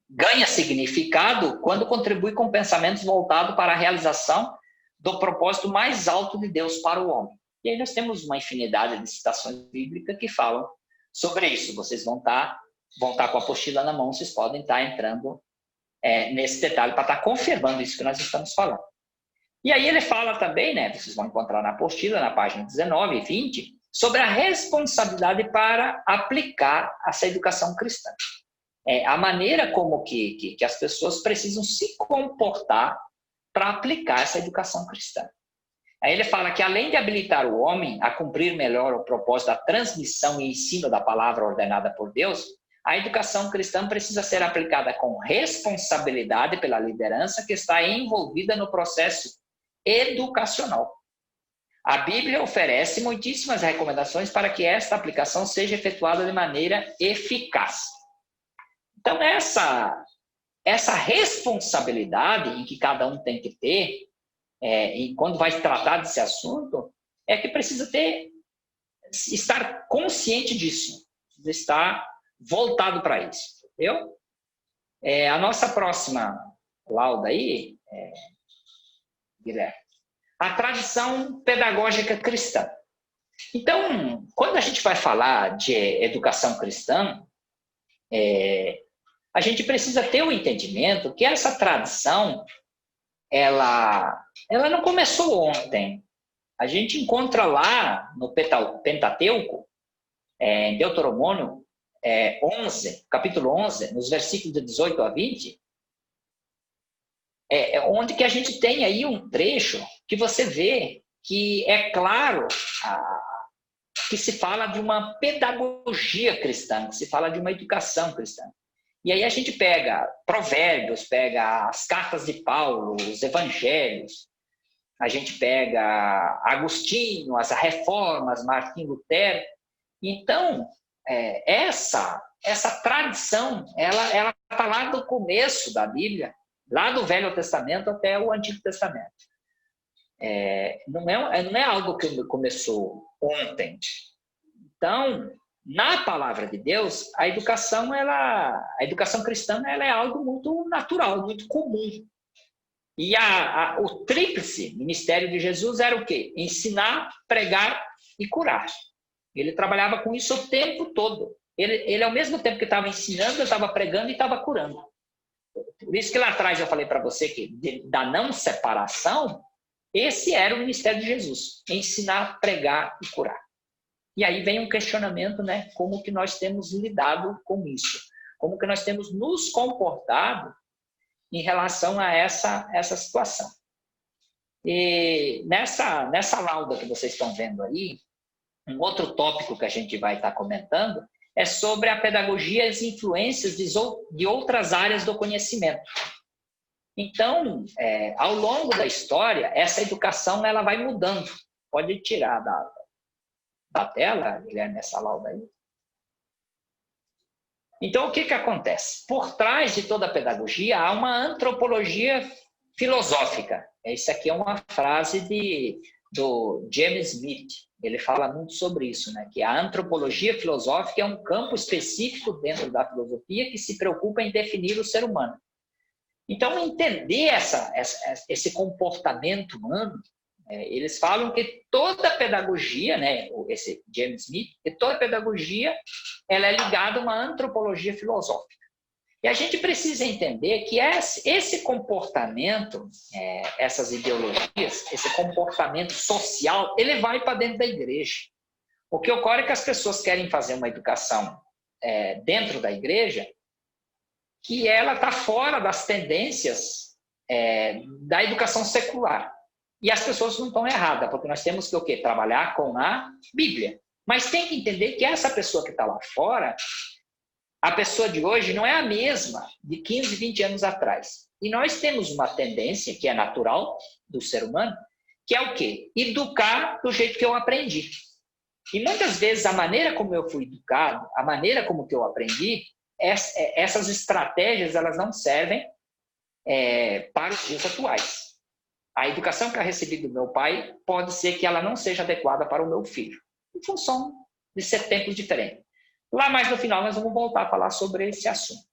ganha significado quando contribui com pensamentos voltados para a realização do propósito mais alto de Deus para o homem. E aí nós temos uma infinidade de citações bíblicas que falam sobre isso. Vocês vão estar com a apostila na mão, vocês podem estar entrando nesse detalhe para estar confirmando isso que nós estamos falando. E aí ele fala também, né, vocês vão encontrar na apostila, na página 19 e 20, sobre a responsabilidade para aplicar essa educação cristã. A maneira como que as pessoas precisam se comportar para aplicar essa educação cristã. Aí ele fala que, além de habilitar o homem a cumprir melhor o propósito da transmissão e ensino da palavra ordenada por Deus, a educação cristã precisa ser aplicada com responsabilidade pela liderança que está envolvida no processo educacional. A Bíblia oferece muitíssimas recomendações para que esta aplicação seja efetuada de maneira eficaz. Então, essa responsabilidade em que cada um tem que ter, e quando vai tratar desse assunto, é que precisa estar consciente disso, de estar voltado para isso. Entendeu? A nossa próxima lauda aí, Guilherme, a tradição pedagógica cristã. Então, quando a gente vai falar de educação cristã, a gente precisa ter o entendimento que essa tradição, ela não começou ontem. A gente encontra lá no Pentateuco, em Deuteronômio 11, capítulo 11, nos versículos de 18 a 20, onde que a gente tem aí um trecho que você vê que é claro que se fala de uma pedagogia cristã, que se fala de uma educação cristã. E aí a gente pega Provérbios, pega as cartas de Paulo, os evangelhos, a gente pega Agostinho, as reformas, Martim Lutero. Então, essa tradição, ela está lá do começo da Bíblia, lá do Velho Testamento até o Antigo Testamento. Não é algo que começou ontem. Então, na palavra de Deus, a educação cristã ela é algo muito natural, muito comum. E o tríplice ministério de Jesus era o quê? Ensinar, pregar e curar. Ele trabalhava com isso o tempo todo. Ele ao mesmo tempo que estava ensinando, estava pregando e estava curando. Por isso que lá atrás eu falei para você que da não separação, esse era o ministério de Jesus. Ensinar, pregar e curar. E aí vem um questionamento, né? Como que nós temos lidado com isso? Como que nós temos nos comportado em relação a essa situação? E nessa lauda que vocês estão vendo aí, um outro tópico que a gente vai estar comentando é sobre a pedagogia e as influências de outras áreas do conhecimento. Então, ao longo da história, essa educação ela vai mudando. Pode tirar da tela, Guilherme, essa lauda aí. Então, o que acontece? Por trás de toda a pedagogia, há uma antropologia filosófica. Essa aqui é uma frase do James Smith. Ele fala muito sobre isso, né? Que a antropologia filosófica é um campo específico dentro da filosofia que se preocupa em definir o ser humano. Então, entender esse comportamento humano, eles falam que toda pedagogia, né, esse James Smith, que toda pedagogia ela é ligada a uma antropologia filosófica. E a gente precisa entender que esse comportamento, essas ideologias, esse comportamento social, ele vai para dentro da igreja. O que ocorre é que as pessoas querem fazer uma educação dentro da igreja que ela está fora das tendências da educação secular. E as pessoas não estão erradas, porque nós temos que o quê? Trabalhar com a Bíblia. Mas tem que entender que essa pessoa que está lá fora, a pessoa de hoje não é a mesma de 15, 20 anos atrás. E nós temos uma tendência, que é natural do ser humano, que é o quê? Educar do jeito que eu aprendi. E muitas vezes a maneira como eu fui educado, a maneira como que eu aprendi, essas estratégias elas não servem para os dias atuais. A educação que eu recebi do meu pai pode ser que ela não seja adequada para o meu filho, em função de ser tempos diferentes. Lá mais no final nós vamos voltar a falar sobre esse assunto.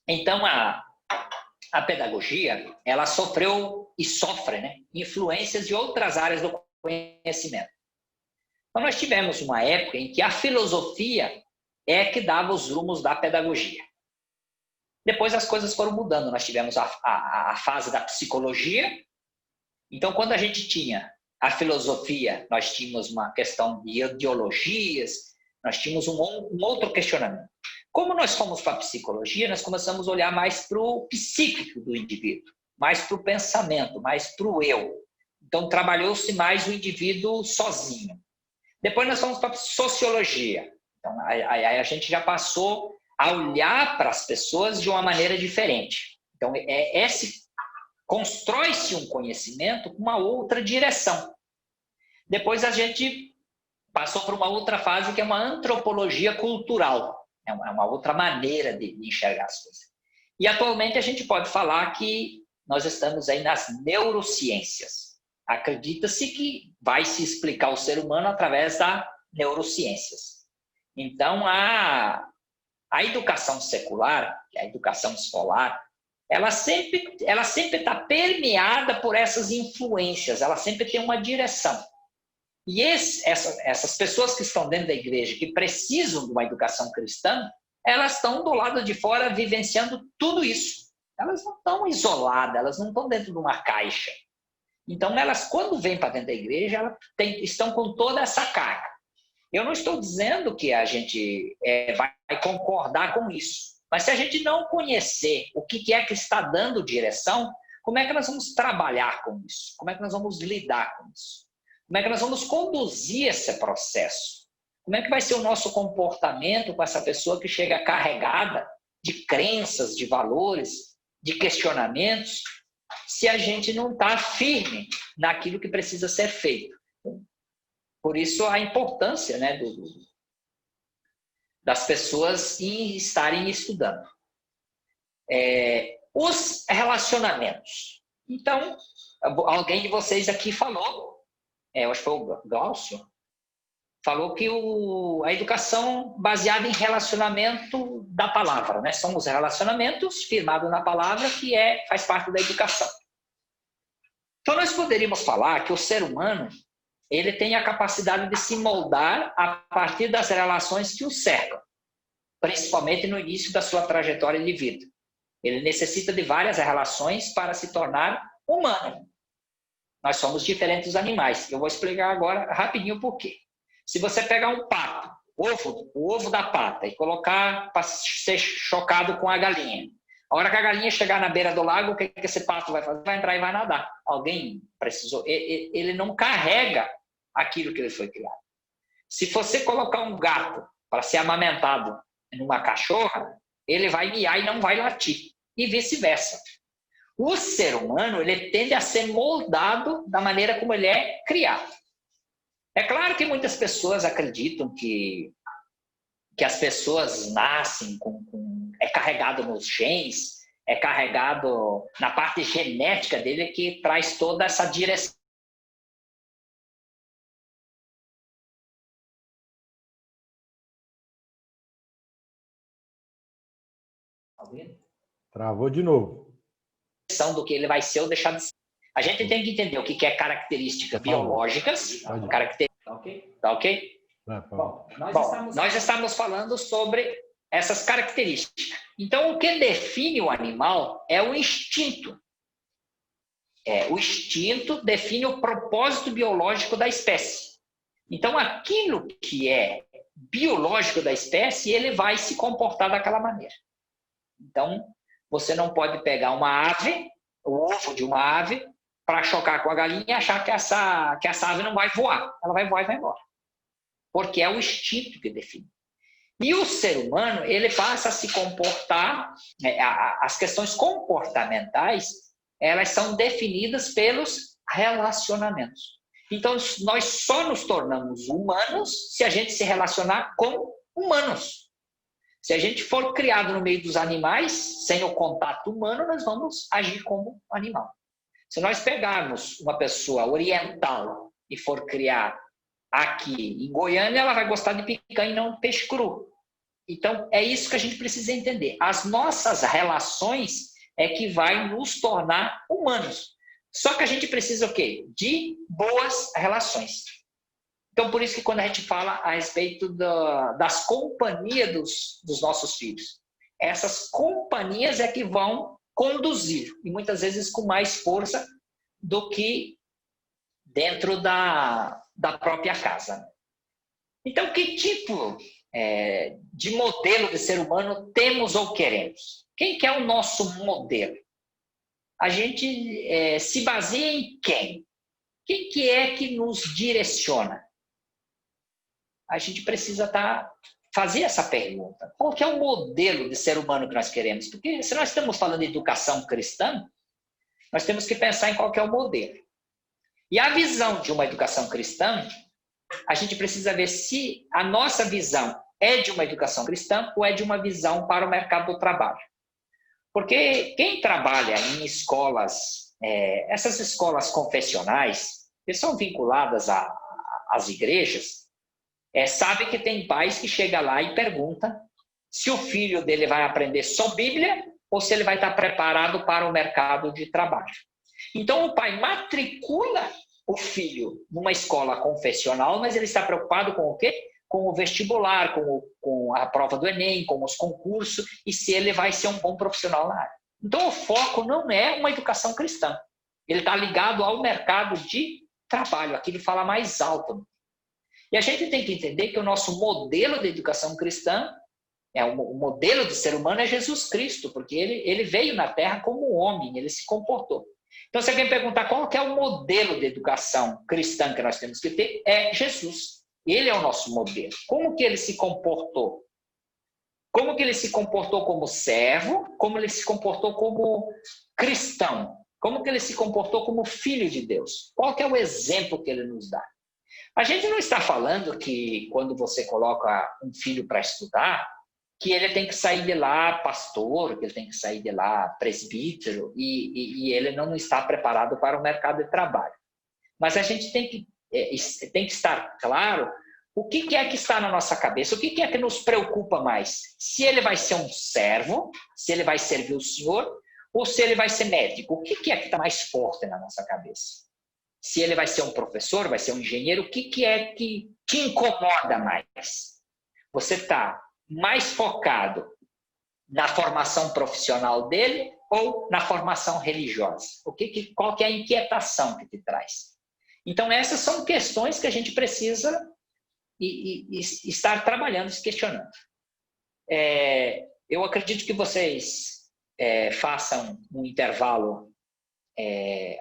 Então, a pedagogia, ela sofreu e sofre, né, influências de outras áreas do conhecimento. Então, nós tivemos uma época em que a filosofia é que dava os rumos da pedagogia. Depois as coisas foram mudando. Nós tivemos a fase da psicologia. Então, quando a gente tinha a filosofia, nós tínhamos uma questão de ideologias, nós tínhamos um outro questionamento. Como nós fomos para a psicologia, nós começamos a olhar mais para o psíquico do indivíduo, mais para o pensamento, mais para o eu. Então, trabalhou-se mais o indivíduo sozinho. Depois nós fomos para a sociologia. Então, aí a gente já passou a olhar para as pessoas de uma maneira diferente. Então, constrói-se um conhecimento com uma outra direção. Depois a gente passou para uma outra fase que é uma antropologia cultural. É uma outra maneira de enxergar as coisas. E atualmente a gente pode falar que nós estamos aí nas neurociências. Acredita-se que vai se explicar o ser humano através das neurociências. Então, a educação secular, a educação escolar, ela sempre está permeada por essas influências, ela sempre tem uma direção. E essas pessoas que estão dentro da igreja, que precisam de uma educação cristã, elas estão do lado de fora vivenciando tudo isso. Elas não estão isoladas, elas não estão dentro de uma caixa. Então, elas, quando vêm para dentro da igreja, elas estão com toda essa carga. Eu não estou dizendo que a gente vai concordar com isso, mas se a gente não conhecer o que é que está dando direção, como é que nós vamos trabalhar com isso? Como é que nós vamos lidar com isso? Como é que nós vamos conduzir esse processo? Como é que vai ser o nosso comportamento com essa pessoa que chega carregada de crenças, de valores, de questionamentos, se a gente não está firme naquilo que precisa ser feito? Por isso a importância, né, das pessoas estarem estudando. Os relacionamentos. Então, alguém de vocês aqui falou, eu acho que foi o Glaucio, falou que a educação baseada em relacionamento da palavra, né? São os relacionamentos firmados na palavra que faz parte da educação. Então, nós poderíamos falar que o ser humano ele tem a capacidade de se moldar a partir das relações que o cercam, principalmente no início da sua trajetória de vida. Ele necessita de várias relações para se tornar humano. Nós somos diferentes dos animais. Eu vou explicar agora rapidinho por quê. Se você pegar um pato, o ovo da pata, e colocar para ser chocado com a galinha, a hora que a galinha chegar na beira do lago, o que esse pato vai fazer? Vai entrar e vai nadar. Alguém precisou. Ele não carrega aquilo que ele foi criado. Se você colocar um gato para ser amamentado numa cachorra, ele vai miar e não vai latir. E vice-versa. O ser humano, ele tende a ser moldado da maneira como ele é criado. É claro que muitas pessoas acreditam que as pessoas nascem é carregado nos genes, é carregado na parte genética dele que traz toda essa direção. Travou de novo. Do que ele vai ser ou deixar de ser. A gente tem que entender o que é características biológicas. Tá ok? Bom, nós estamos falando sobre essas características. Então, o que define o animal é o instinto. O instinto define o propósito biológico da espécie. Então, aquilo que é biológico da espécie, ele vai se comportar daquela maneira. Então, você não pode pegar uma ave, o ovo de uma ave, para chocar com a galinha e achar que essa ave não vai voar. Ela vai voar e vai embora. Porque é o instinto que define. E o ser humano, ele passa a se comportar, as questões comportamentais, elas são definidas pelos relacionamentos. Então, nós só nos tornamos humanos se a gente se relacionar com humanos. Se a gente for criado no meio dos animais, sem o contato humano, nós vamos agir como animal. Se nós pegarmos uma pessoa oriental e for criar aqui em Goiânia, ela vai gostar de picanha e não de peixe cru. Então, é isso que a gente precisa entender. As nossas relações é que vai nos tornar humanos. Só que a gente precisa o quê? De boas relações. Então, por isso que quando a gente fala a respeito das companhias dos nossos filhos, essas companhias é que vão conduzir, e muitas vezes com mais força do que dentro da própria casa. Então, que tipo de modelo de ser humano temos ou queremos? Quem que é o nosso modelo? A gente se baseia em quem? Quem que é que nos direciona? A gente precisa fazer essa pergunta. Qual que é o modelo de ser humano que nós queremos? Porque se nós estamos falando de educação cristã, nós temos que pensar em qual que é o modelo. E a visão de uma educação cristã, a gente precisa ver se a nossa visão é de uma educação cristã ou é de uma visão para o mercado do trabalho. Porque quem trabalha em escolas, essas escolas confessionais, que são vinculadas às igrejas, sabe que tem pais que chegam lá e perguntam se o filho dele vai aprender só Bíblia ou se ele vai estar preparado para o mercado de trabalho. Então, o pai matricula o filho numa escola confessional, mas ele está preocupado com o quê? Com o vestibular, com a prova do Enem, com os concursos, e se ele vai ser um bom profissional na área. Então, o foco não é uma educação cristã. Ele está ligado ao mercado de trabalho, aquilo fala mais alto. E a gente tem que entender que o nosso modelo de educação cristã, o modelo de ser humano é Jesus Cristo, porque ele veio na Terra como homem, ele se comportou. Então, se alguém perguntar qual que é o modelo de educação cristã que nós temos que ter, é Jesus. Ele é o nosso modelo. Como que ele se comportou? Como que ele se comportou como servo? Como ele se comportou como cristão? Como que ele se comportou como filho de Deus? Qual que é o exemplo que ele nos dá? A gente não está falando que quando você coloca um filho para estudar, que ele tem que sair de lá pastor, que ele tem que sair de lá presbítero, e ele não está preparado para o mercado de trabalho. Mas a gente tem que estar claro o que é que está na nossa cabeça, o que é que nos preocupa mais. Se ele vai ser um servo, se ele vai servir o Senhor, ou se ele vai ser médico. O que é que está mais forte na nossa cabeça? Se ele vai ser um professor, vai ser um engenheiro, o que é que te incomoda mais? Você está mais focado na formação profissional dele ou na formação religiosa? Qual que é a inquietação que te traz? Então, essas são questões que a gente precisa estar trabalhando, se questionando. Eu acredito que vocês façam um intervalo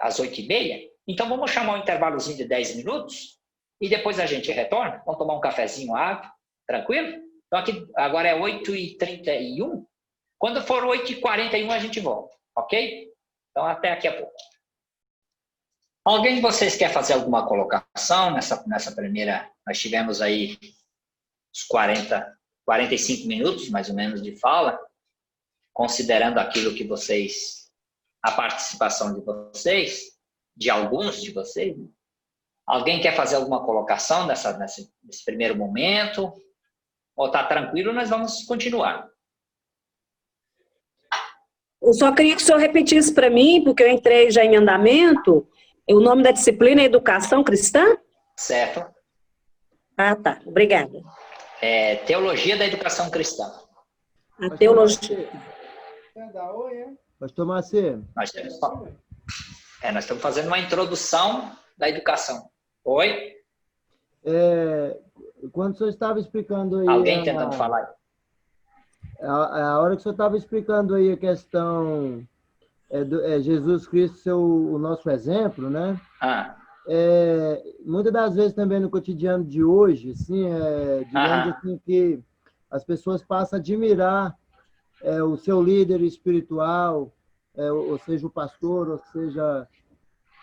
às 8h30. Então, vamos chamar um intervalozinho de 10 minutos e depois a gente retorna. Vamos tomar um cafezinho, água, tranquilo? Então, aqui agora é 8h31. Quando for 8h41, a gente volta, ok? Então, até daqui a pouco. Alguém de vocês quer fazer alguma colocação nessa primeira? Nós tivemos aí uns 45 minutos, mais ou menos, de fala, considerando aquilo que vocês, a participação de vocês, de alguns de vocês. Alguém quer fazer alguma colocação nesse primeiro momento? Ou está tranquilo, nós vamos continuar. Eu só queria que o senhor repetisse para mim, porque eu entrei já em andamento, o nome da disciplina é Educação Cristã? Certo. Ah, tá. Obrigada. É Teologia da Educação Cristã. A teologia. Pastor Marcelo. Nós estamos fazendo uma introdução da educação. Oi? Quando o senhor estava explicando aí... Alguém tentando falar? A hora que o senhor estava explicando aí a questão Jesus Cristo ser o nosso exemplo, né? Muitas das vezes também no cotidiano de hoje, assim, digamos assim, que as pessoas passam a admirar o seu líder espiritual, ou seja, o pastor, ou seja,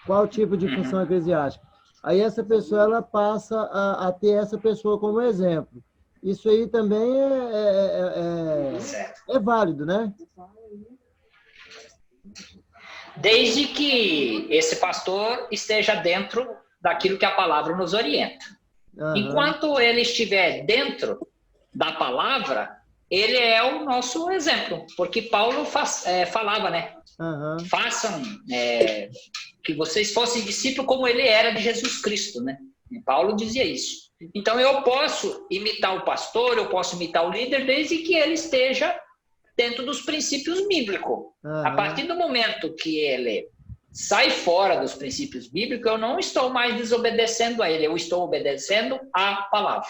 qual tipo de função eclesiástica. Aí essa pessoa, ela passa a ter essa pessoa como exemplo. Isso aí também é válido, né? Desde que esse pastor esteja dentro daquilo que a palavra nos orienta. Enquanto ele estiver dentro da palavra, ele é o nosso exemplo. Porque Paulo falava, né? Façam que vocês fossem discípulos como ele era de Jesus Cristo, né? E Paulo dizia isso. Então, eu posso imitar o pastor, eu posso imitar o líder, desde que ele esteja dentro dos princípios bíblicos. A partir do momento que ele sai fora dos princípios bíblicos, eu não estou mais desobedecendo a ele, eu estou obedecendo à palavra.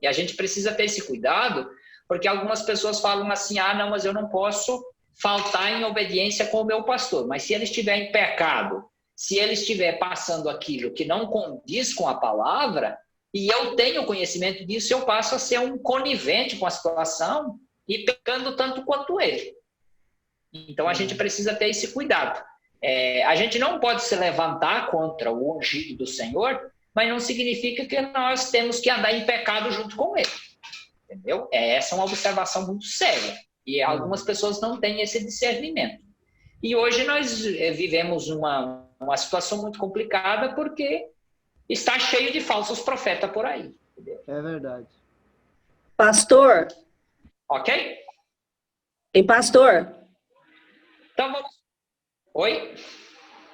E a gente precisa ter esse cuidado, porque algumas pessoas falam assim, não, mas eu não posso faltar em obediência com o meu pastor. Mas se ele estiver em pecado, se ele estiver passando aquilo que não condiz com a palavra, e eu tenho conhecimento disso, eu passo a ser um conivente com a situação e pecando tanto quanto ele. Então, a gente precisa ter esse cuidado. A gente não pode se levantar contra o ungido do Senhor, mas não significa que nós temos que andar em pecado junto com ele. Entendeu? Essa é uma observação muito séria. E algumas pessoas não têm esse discernimento. E hoje nós vivemos uma situação muito complicada porque está cheio de falsos profetas por aí. Entendeu? É verdade. Pastor. Ok? E pastor. Então vamos. Oi?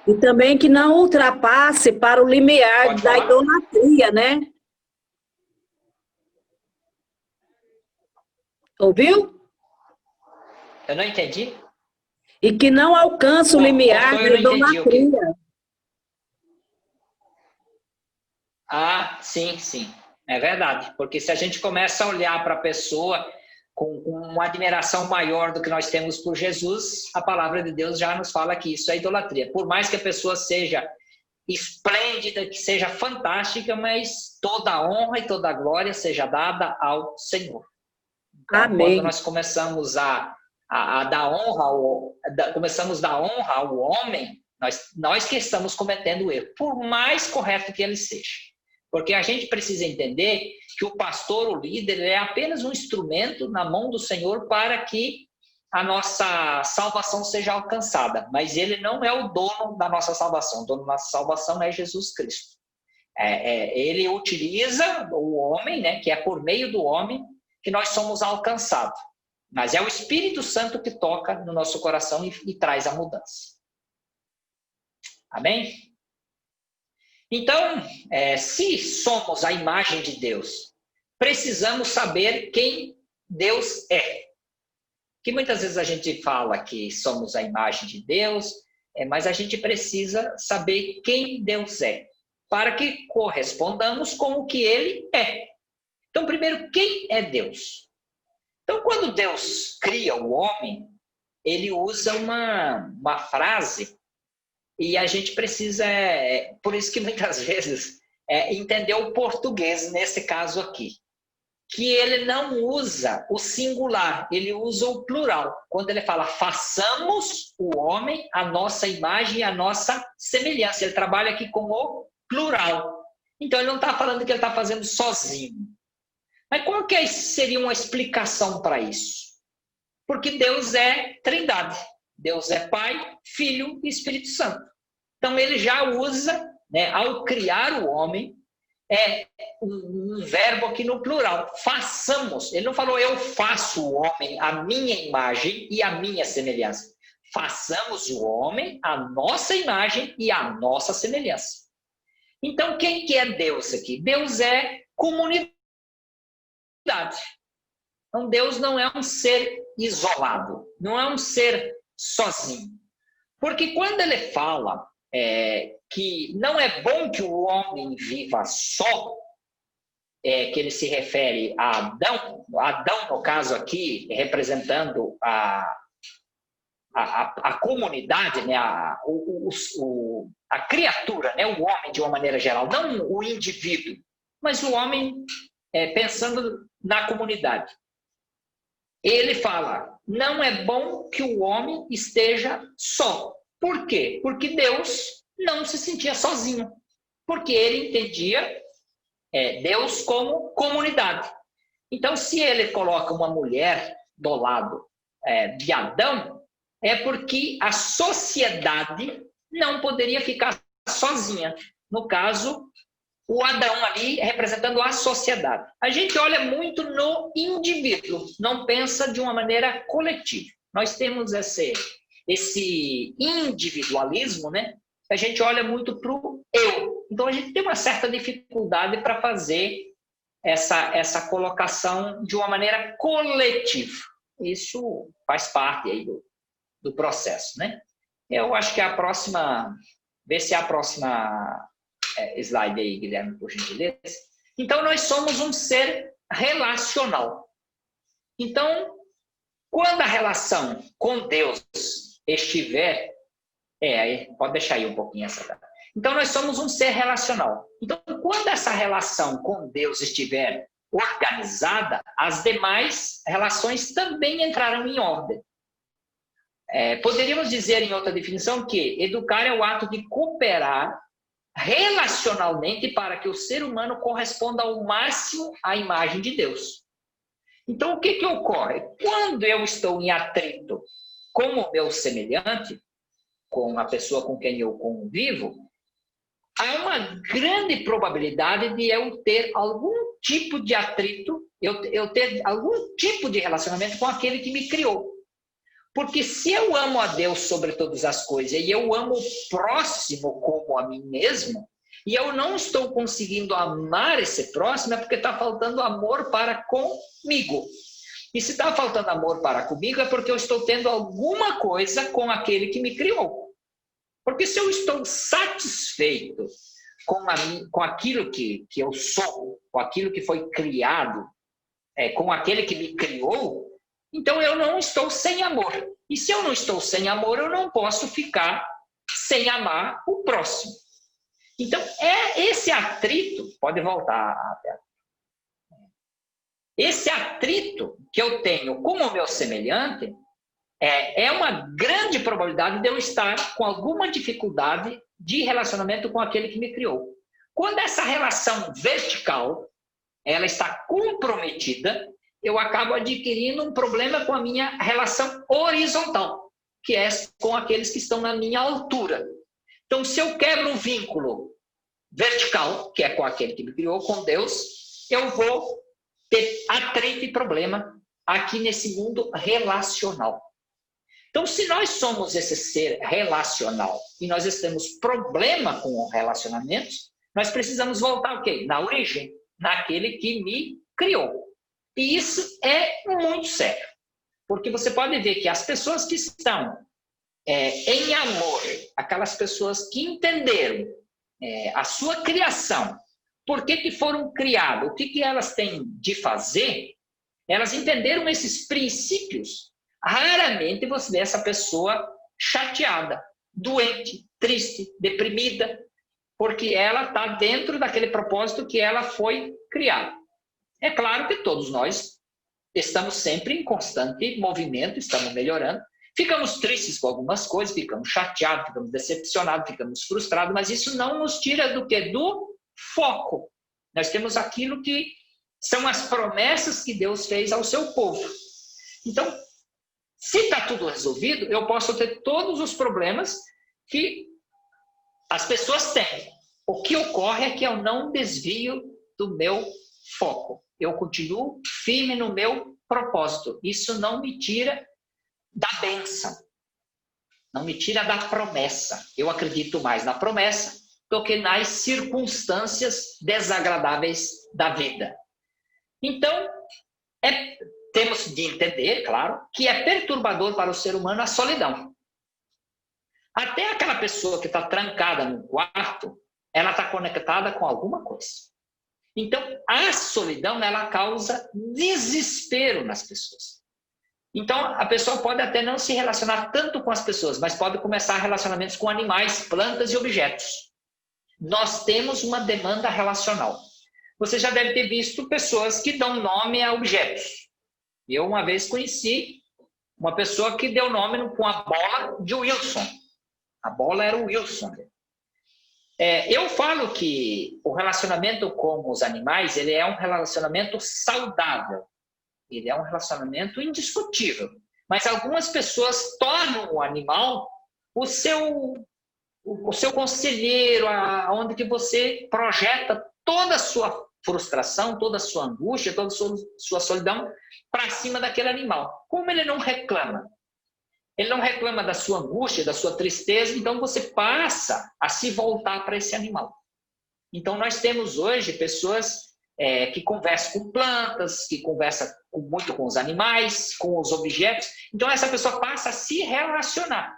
E também que não ultrapasse para o limiar da idolatria, né? Ouviu? Eu não entendi. E que não alcance o limiar da idolatria. Sim, sim. É verdade. Porque se a gente começa a olhar para a pessoa com uma admiração maior do que nós temos por Jesus, a palavra de Deus já nos fala que isso é idolatria. Por mais que a pessoa seja esplêndida, que seja fantástica, mas toda a honra e toda a glória seja dada ao Senhor. Então, amém. Quando nós começamos a dar honra, começamos a dar honra ao homem, nós que estamos cometendo o erro, por mais correto que ele seja. Porque a gente precisa entender que o pastor, o líder, é apenas um instrumento na mão do Senhor para que a nossa salvação seja alcançada. Mas ele não é o dono da nossa salvação. O dono da nossa salvação é Jesus Cristo. Ele utiliza o homem, né, que é por meio do homem que nós somos alcançados. Mas é o Espírito Santo que toca no nosso coração e traz a mudança. Amém? Então, se somos a imagem de Deus, precisamos saber quem Deus é. Que muitas vezes a gente fala que somos a imagem de Deus, mas a gente precisa saber quem Deus é, para que correspondamos com o que Ele é. Então, primeiro, quem é Deus? Então, quando Deus cria o homem, Ele usa uma frase. E a gente precisa, por isso que muitas vezes, entender o português nesse caso aqui. que ele não usa o singular, ele usa o plural. Quando ele fala, façamos o homem a nossa imagem e a nossa semelhança. Ele trabalha aqui com o plural. Então, ele não está falando que ele está fazendo sozinho. Mas qual que seria uma explicação para isso? Porque Deus é trindade. Deus é Pai, Filho e Espírito Santo. Então, ele já usa, né, ao criar o homem, um verbo aqui no plural, façamos. Ele não falou, eu faço o homem a minha imagem e a minha semelhança. Façamos o homem a nossa imagem e a nossa semelhança. Então, quem que é Deus aqui? Deus é comunidade. Então, Deus não é um ser isolado, não é um ser sozinho. Porque quando ele fala que não é bom que o homem viva só, que ele se refere a Adão, no caso aqui, representando a comunidade, né, a criatura, né, o homem de uma maneira geral, não o indivíduo, mas o homem pensando na comunidade. Ele fala, não é bom que o homem esteja só. Por quê? Porque Deus não se sentia sozinho. Porque ele entendia Deus como comunidade. Então, se ele coloca uma mulher do lado de Adão, é porque a sociedade não poderia ficar sozinha. No caso, o Adão ali representando a sociedade. A gente olha muito no indivíduo, não pensa de uma maneira coletiva. Nós temos esse individualismo, né? A gente olha muito para o eu. Então, a gente tem uma certa dificuldade para fazer essa colocação de uma maneira coletiva. Isso faz parte aí do processo, né? Eu acho que a próxima... Vê se a próxima slide aí, Guilherme, por gentileza. Então, nós somos um ser relacional. Então, quando a relação com Deus estiver... pode deixar aí um pouquinho essa... Então, nós somos um ser relacional. Então, quando essa relação com Deus estiver organizada, as demais relações também entrarão em ordem. Poderíamos dizer, em outra definição, que educar é o ato de cooperar relacionalmente para que o ser humano corresponda ao máximo à imagem de Deus. Então, o que ocorre? Quando eu estou em atrito com o meu semelhante, com a pessoa com quem eu convivo, há uma grande probabilidade de eu ter algum tipo de atrito, eu ter algum tipo de relacionamento com aquele que me criou. Porque se eu amo a Deus sobre todas as coisas e eu amo o próximo como a mim mesmo, e eu não estou conseguindo amar esse próximo, é porque está faltando amor para comigo. E se está faltando amor para comigo, é porque eu estou tendo alguma coisa com aquele que me criou. Porque se eu estou satisfeito com aquilo que eu sou, com aquilo que foi criado, com aquele que me criou, então eu não estou sem amor. E se eu não estou sem amor, eu não posso ficar sem amar o próximo. Então, esse atrito, pode voltar, esse atrito que eu tenho com o meu semelhante, é uma grande probabilidade de eu estar com alguma dificuldade de relacionamento com aquele que me criou. Quando essa relação vertical, ela está comprometida, eu acabo adquirindo um problema com a minha relação horizontal, que é com aqueles que estão na minha altura. Então, se eu quebro um vínculo vertical, que é com aquele que me criou, com Deus, eu vou ter atrito e problema aqui nesse mundo relacional. Então, se nós somos esse ser relacional e nós temos problema com relacionamentos, nós precisamos voltar o quê? Na origem, naquele que me criou. E isso é muito sério, porque você pode ver que as pessoas que estão em amor, aquelas pessoas que entenderam a sua criação, por que foram criadas, o que elas têm de fazer, elas entenderam esses princípios. Raramente você vê essa pessoa chateada, doente, triste, deprimida, porque ela está dentro daquele propósito que ela foi criada. É claro que todos nós estamos sempre em constante movimento, estamos melhorando. Ficamos tristes com algumas coisas, ficamos chateados, ficamos decepcionados, ficamos frustrados, mas isso não nos tira do quê? Do foco. Nós temos aquilo que são as promessas que Deus fez ao seu povo. Então, se está tudo resolvido, eu posso ter todos os problemas que as pessoas têm. O que ocorre é que eu não desvio do meu foco. Eu continuo firme no meu propósito. Isso não me tira da bênção. Não me tira da promessa. Eu acredito mais na promessa do que nas circunstâncias desagradáveis da vida. Então, temos de entender, claro, que é perturbador para o ser humano a solidão. Até aquela pessoa que está trancada no quarto, ela está conectada com alguma coisa. Então, a solidão, ela causa desespero nas pessoas. Então, a pessoa pode até não se relacionar tanto com as pessoas, mas pode começar relacionamentos com animais, plantas e objetos. Nós temos uma demanda relacional. Você já deve ter visto pessoas que dão nome a objetos. Eu, uma vez, conheci uma pessoa que deu nome com a bola de Wilson. A bola era o Wilson. Eu falo que o relacionamento com os animais, ele é um relacionamento saudável. Ele é um relacionamento indiscutível. Mas algumas pessoas tornam o animal o seu conselheiro, onde que você projeta toda a sua frustração, toda a sua angústia, toda a sua solidão para cima daquele animal. Como ele não reclama? Ele não reclama da sua angústia, da sua tristeza, então você passa a se voltar para esse animal. Então nós temos hoje pessoas que conversam com plantas, que conversam muito com os animais, com os objetos. Então essa pessoa passa a se relacionar.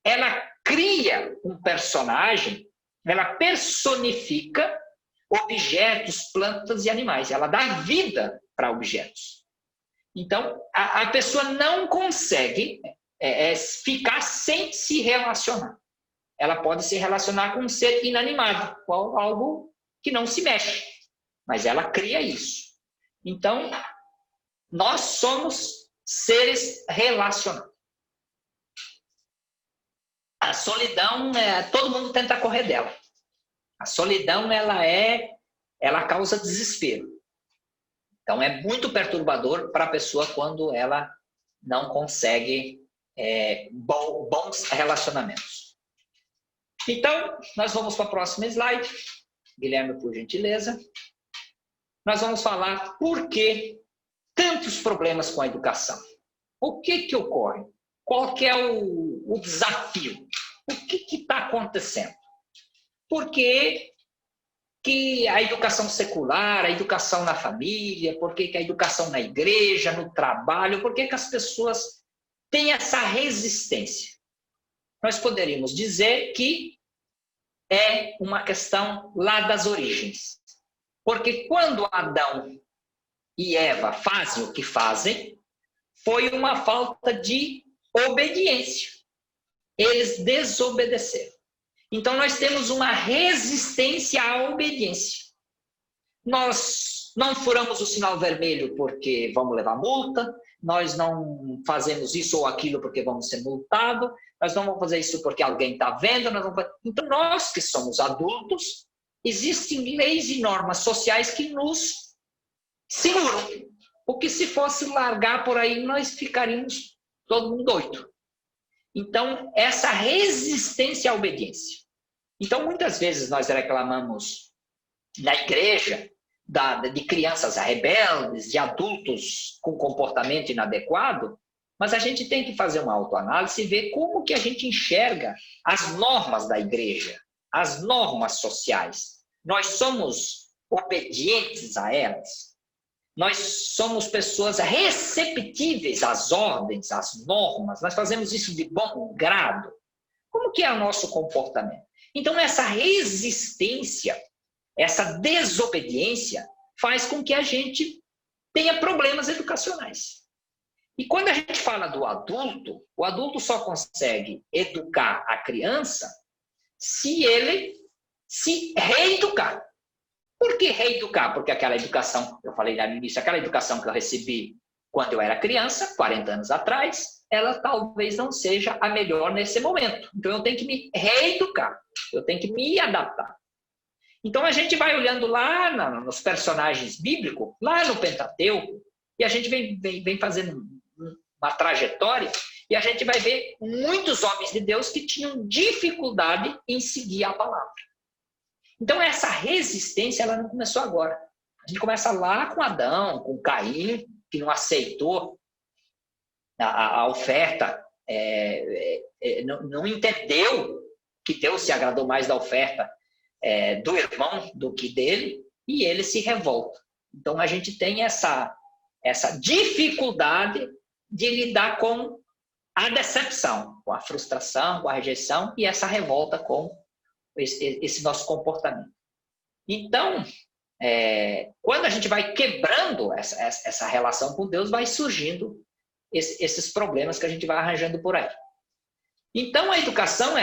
Ela cria um personagem, ela personifica objetos, plantas e animais. Ela dá vida para objetos. Então a pessoa não consegue ficar sem se relacionar. Ela pode se relacionar com um ser inanimado, com algo que não se mexe. Mas ela cria isso. Então, nós somos seres relacionados. A solidão, todo mundo tenta correr dela. A solidão, ela causa desespero. Então, é muito perturbador para a pessoa quando ela não consegue bons relacionamentos. Então, nós vamos para a próxima slide. Guilherme, por gentileza. Nós vamos falar por que tantos problemas com a educação. O que ocorre? Qual que é o desafio? O que está acontecendo? Por que a educação secular, a educação na família, por que a educação na igreja, no trabalho, por que as pessoas têm essa resistência? Nós poderíamos dizer que é uma questão lá das origens. Porque quando Adão e Eva fazem o que fazem, foi uma falta de obediência. Eles desobedeceram. Então, nós temos uma resistência à obediência. Nós não furamos o sinal vermelho porque vamos levar multa, nós não fazemos isso ou aquilo porque vamos ser multados, nós não vamos fazer isso porque alguém está vendo. Então, nós que somos adultos, existem leis e normas sociais que nos seguram. Porque se fosse largar por aí, nós ficaríamos todo mundo doido. Então, essa resistência à obediência. Então, muitas vezes nós reclamamos na igreja de crianças rebeldes, de adultos com comportamento inadequado, mas a gente tem que fazer uma autoanálise e ver como que a gente enxerga as normas da igreja, as normas sociais. Nós somos obedientes a elas? Nós somos pessoas receptíveis às ordens, às normas? Nós fazemos isso de bom grado? Como que é o nosso comportamento? Então, essa resistência, essa desobediência faz com que a gente tenha problemas educacionais. E quando a gente fala do adulto, o adulto só consegue educar a criança se ele se reeducar. Por que reeducar? Porque aquela educação, eu falei lá no início, aquela educação que eu recebi quando eu era criança, 40 anos atrás, ela talvez não seja a melhor nesse momento. Então, eu tenho que me reeducar, eu tenho que me adaptar. Então, a gente vai olhando lá nos personagens bíblicos, lá no Pentateuco, e a gente vem fazendo uma trajetória, e a gente vai ver muitos homens de Deus que tinham dificuldade em seguir a palavra. Então, essa resistência, ela não começou agora. A gente começa lá com Adão, com Caim, que não aceitou a oferta, não entendeu que Deus se agradou mais da oferta do irmão do que dele, e ele se revolta. Então, a gente tem essa dificuldade de lidar com a decepção, com a frustração, com a rejeição, e essa revolta com esse nosso comportamento. Então, quando a gente vai quebrando essa relação com Deus, vai surgindo esses problemas que a gente vai arranjando por aí. Então, a educação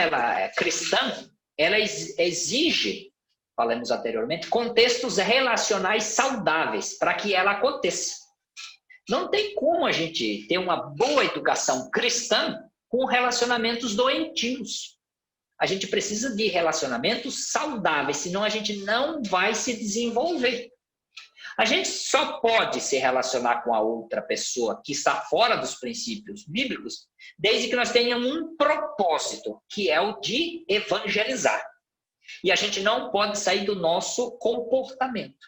cristã, ela exige, falamos anteriormente, contextos relacionais saudáveis para que ela aconteça. Não tem como a gente ter uma boa educação cristã com relacionamentos doentios. A gente precisa de relacionamentos saudáveis, senão a gente não vai se desenvolver. A gente só pode se relacionar com a outra pessoa que está fora dos princípios bíblicos, desde que nós tenhamos um propósito, que é o de evangelizar. E a gente não pode sair do nosso comportamento.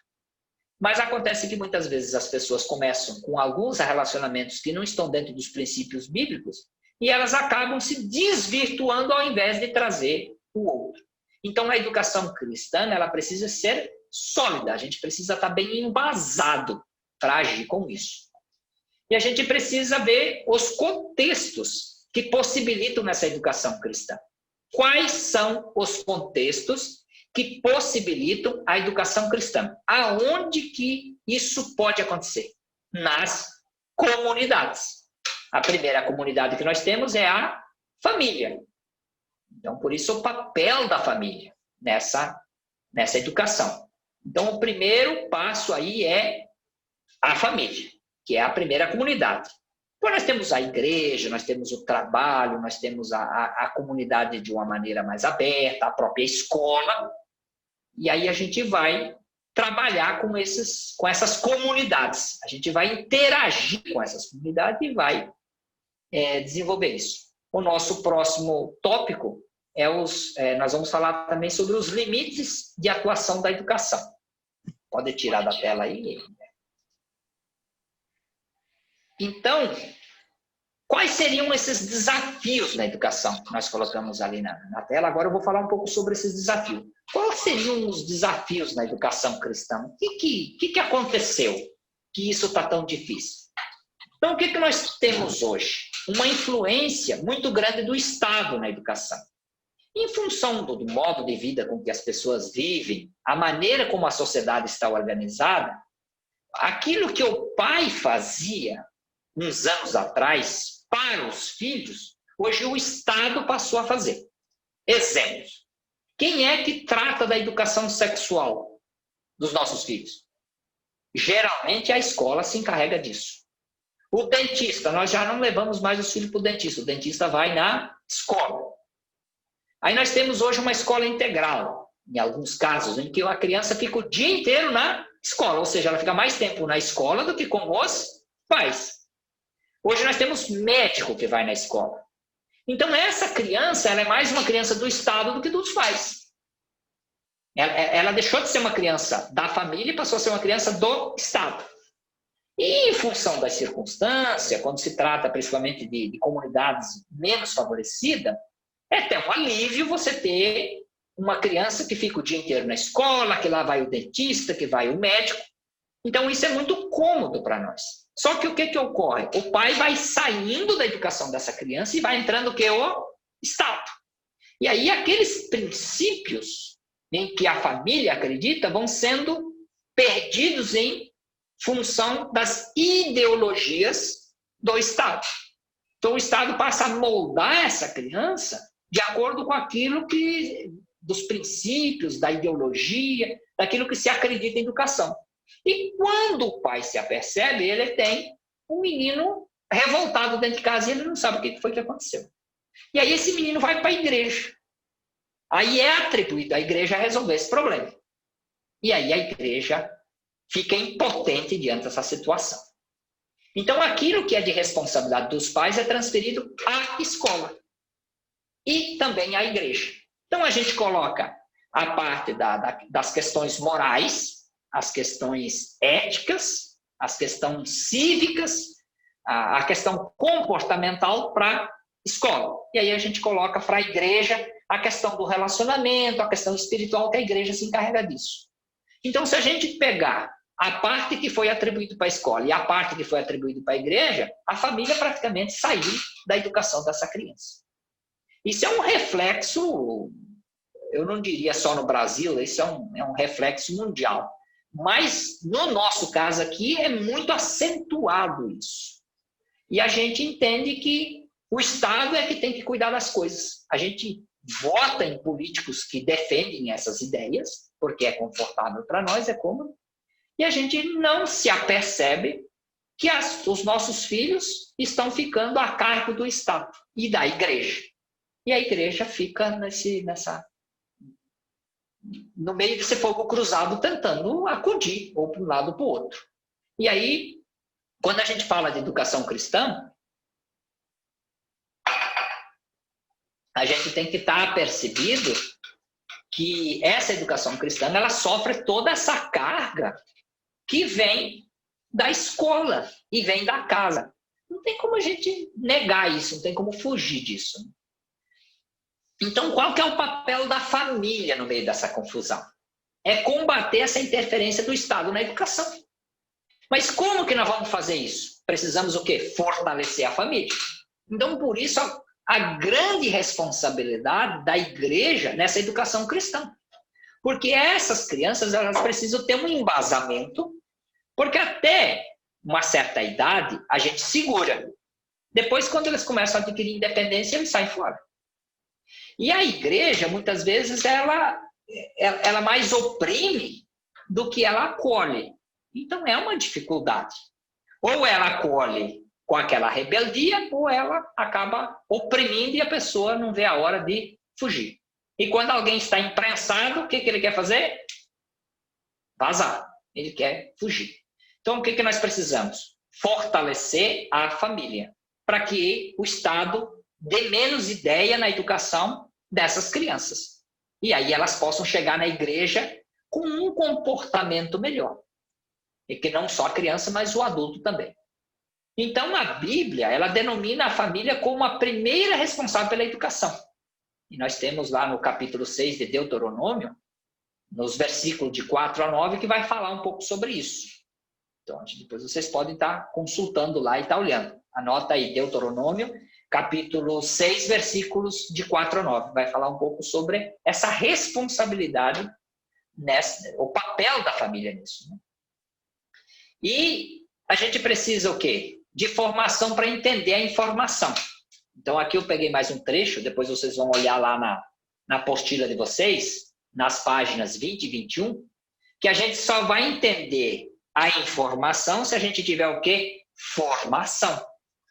Mas acontece que muitas vezes as pessoas começam com alguns relacionamentos que não estão dentro dos princípios bíblicos, e elas acabam se desvirtuando ao invés de trazer o outro. Então, a educação cristã, ela precisa ser sólida, a gente precisa estar bem embasado para agir com isso. E a gente precisa ver os contextos que possibilitam essa educação cristã. Quais são os contextos que possibilitam a educação cristã? Aonde que isso pode acontecer? Nas comunidades. A primeira comunidade que nós temos é a família. Então, por isso, o papel da família nessa educação. Então, o primeiro passo aí é a família, que é a primeira comunidade. Depois nós temos a igreja, nós temos o trabalho, nós temos a comunidade de uma maneira mais aberta, a própria escola. E aí a gente vai trabalhar com essas comunidades. A gente vai interagir com essas comunidades e vai desenvolver isso. O nosso próximo tópico nós vamos falar também sobre os limites de atuação da educação. Pode tirar da tela aí. Então, quais seriam esses desafios na educação que nós colocamos ali na tela? Agora eu vou falar um pouco sobre esses desafios. Quais seriam os desafios na educação cristã? O que aconteceu que isso está tão difícil? Então, o que nós temos hoje? Uma influência muito grande do Estado na educação. Em função do modo de vida com que as pessoas vivem, a maneira como a sociedade está organizada, aquilo que o pai fazia uns anos atrás para os filhos, hoje o Estado passou a fazer. Exemplos. Quem é que trata da educação sexual dos nossos filhos? Geralmente a escola se encarrega disso. O dentista, nós já não levamos mais os filhos para o dentista. O dentista vai na escola. Aí nós temos hoje uma escola integral, em alguns casos, em que a criança fica o dia inteiro na escola, ou seja, ela fica mais tempo na escola do que com os pais. Hoje nós temos médico que vai na escola. Então essa criança, ela é mais uma criança do Estado do que dos pais. Ela deixou de ser uma criança da família e passou a ser uma criança do Estado. E em função da circunstância, quando se trata principalmente de comunidades menos favorecidas, é até um alívio você ter uma criança que fica o dia inteiro na escola, que lá vai o dentista, que vai o médico. Então isso é muito cômodo para nós. Só que o que ocorre? O pai vai saindo da educação dessa criança e vai entrando o que? O Estado. E aí aqueles princípios em que a família acredita vão sendo perdidos em função das ideologias do Estado. Então o Estado passa a moldar essa criança de acordo com aquilo que dos princípios, da ideologia, daquilo que se acredita em educação. E quando o pai se apercebe, ele tem um menino revoltado dentro de casa e ele não sabe o que foi que aconteceu. E aí esse menino vai para a igreja. Aí é atribuído à igreja a resolver esse problema. E aí a igreja fica impotente diante dessa situação. Então, aquilo que é de responsabilidade dos pais é transferido à escola e também à igreja. Então, a gente coloca a parte das questões morais, as questões éticas, as questões cívicas, a questão comportamental para a escola. E aí a gente coloca para a igreja a questão do relacionamento, a questão espiritual, que a igreja se encarrega disso. Então, se a gente pegar a parte que foi atribuída para a escola e a parte que foi atribuída para a igreja, a família praticamente saiu da educação dessa criança. Isso é um reflexo, eu não diria só no Brasil, isso é um reflexo mundial. Mas, no nosso caso aqui, é muito acentuado isso. E a gente entende que o Estado é que tem que cuidar das coisas. A gente vota em políticos que defendem essas ideias, porque é confortável para nós, é cômodo, e a gente não se apercebe que os nossos filhos estão ficando a cargo do Estado e da igreja. E a igreja fica no meio desse fogo cruzado, tentando acudir, ou para um lado ou para o outro. E aí, quando a gente fala de educação cristã, a gente tem que estar apercebido que essa educação cristã, ela sofre toda essa carga que vem da escola e vem da casa. Não tem como a gente negar isso, não tem como fugir disso. Então, qual que é o papel da família no meio dessa confusão? É combater essa interferência do Estado na educação. Mas como que nós vamos fazer isso? Precisamos o quê? Fortalecer a família. Então, por isso, a grande responsabilidade da igreja nessa educação cristã. Porque essas crianças, elas precisam ter um embasamento, porque até uma certa idade, a gente segura. Depois, quando eles começam a adquirir independência, eles saem fora. E a igreja, muitas vezes, ela mais oprime do que ela acolhe. Então, é uma dificuldade. Ou ela acolhe com aquela rebeldia, ou ela acaba oprimindo e a pessoa não vê a hora de fugir. E quando alguém está imprensado, o que ele quer fazer? Vazar. Ele quer fugir. Então, o que nós precisamos? Fortalecer a família, para que o Estado dê menos ideia na educação dessas crianças. E aí elas possam chegar na igreja com um comportamento melhor. E que não só a criança, mas o adulto também. Então, a Bíblia, ela denomina a família como a primeira responsável pela educação. E nós temos lá no capítulo 6 de Deuteronômio, nos versículos de 4 a 9, que vai falar um pouco sobre isso. Então, depois vocês podem estar consultando lá e estar olhando. Anota aí, Deuteronômio, capítulo 6, versículos de 4 a 9. Vai falar um pouco sobre essa responsabilidade, o papel da família nisso. Né? E a gente precisa o quê? De formação para entender a informação. Então, aqui eu peguei mais um trecho, depois vocês vão olhar lá na apostila de vocês, nas páginas 20 e 21, que a gente só vai entender a informação se a gente tiver o quê? Formação.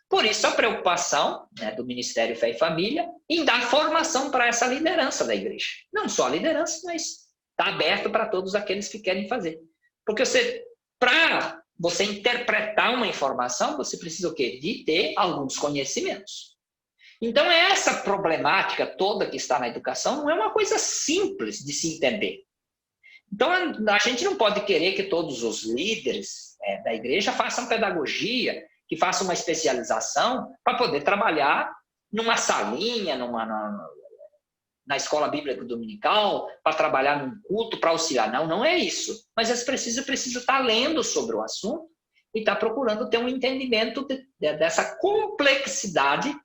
Por isso, a preocupação, né, do Ministério Fé e Família em dar formação para essa liderança da igreja. Não só a liderança, mas está aberto para todos aqueles que querem fazer. Porque para você interpretar uma informação, você precisa o quê? De ter alguns conhecimentos. Então, essa problemática toda que está na educação não é uma coisa simples de se entender. Então, a gente não pode querer que todos os líderes da igreja façam pedagogia, que façam uma especialização para poder trabalhar numa salinha, na escola bíblica dominical, para trabalhar num culto, para auxiliar. Não, não é isso. Mas eles precisam estar lendo sobre o assunto e estar procurando ter um entendimento dessa complexidade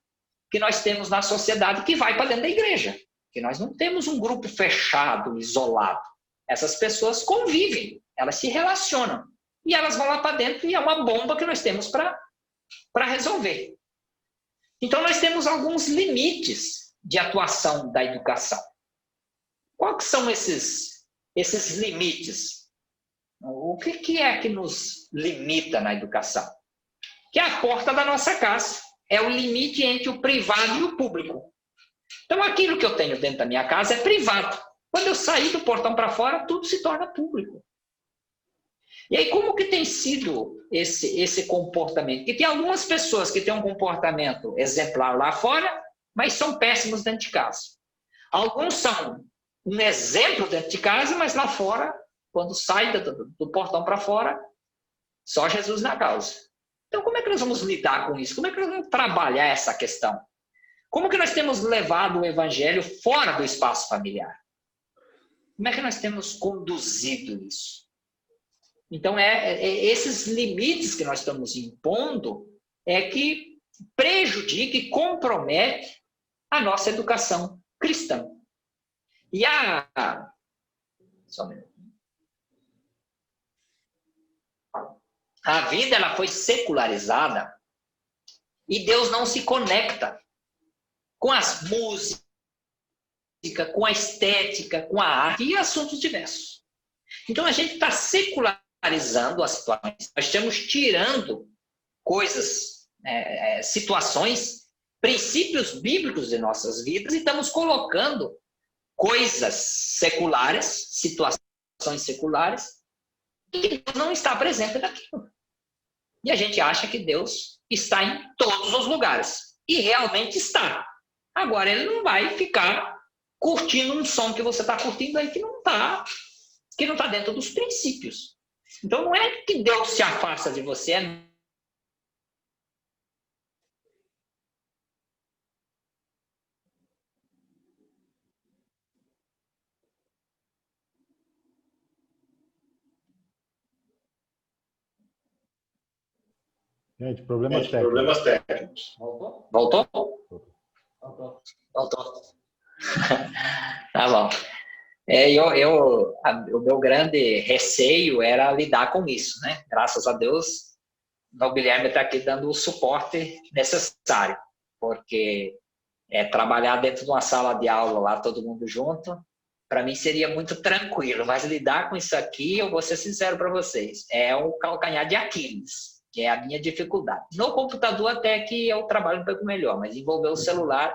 que nós temos na sociedade que vai para dentro da igreja. Que nós não temos um grupo fechado, isolado. Essas pessoas convivem, elas se relacionam. E elas vão lá para dentro e é uma bomba que nós temos para resolver. Então, nós temos alguns limites de atuação da educação. Quais são esses limites? O que é que nos limita na educação? Que é a porta da nossa casa. É o limite entre o privado e o público. Então, aquilo que eu tenho dentro da minha casa é privado. Quando eu sair do portão para fora, tudo se torna público. E aí, como que tem sido esse comportamento? Que tem algumas pessoas que têm um comportamento exemplar lá fora, mas são péssimos dentro de casa. Alguns são um exemplo dentro de casa, mas lá fora, quando sai do portão para fora, só Jesus na causa. Então, como é que nós vamos lidar com isso? Como é que nós vamos trabalhar essa questão? Como que nós temos levado o evangelho fora do espaço familiar? Como é que nós temos conduzido isso? Então, esses limites que nós estamos impondo é que prejudica e compromete a nossa educação cristã. E só um minuto. A vida ela foi secularizada e Deus não se conecta com as músicas, com a estética, com a arte e assuntos diversos. Então, a gente está secularizando as situações. Nós estamos tirando coisas, situações, princípios bíblicos de nossas vidas e estamos colocando coisas seculares, situações seculares, que Deus não está presente naquilo. E a gente acha que Deus está em todos os lugares. E realmente está. Agora, ele não vai ficar curtindo um som que você está curtindo aí que não está dentro dos princípios. Então, não é que Deus se afasta de você, Gente, problemas técnicos. Voltou? Tá bom. O meu grande receio era lidar com isso, né? Graças a Deus, o Guilherme está aqui dando o suporte necessário, porque trabalhar dentro de uma sala de aula lá, todo mundo junto, para mim seria muito tranquilo, mas lidar com isso aqui, eu vou ser sincero para vocês, é o calcanhar de Aquiles. Que é a minha dificuldade. No computador até que eu trabalho um pouco melhor, mas envolver o celular,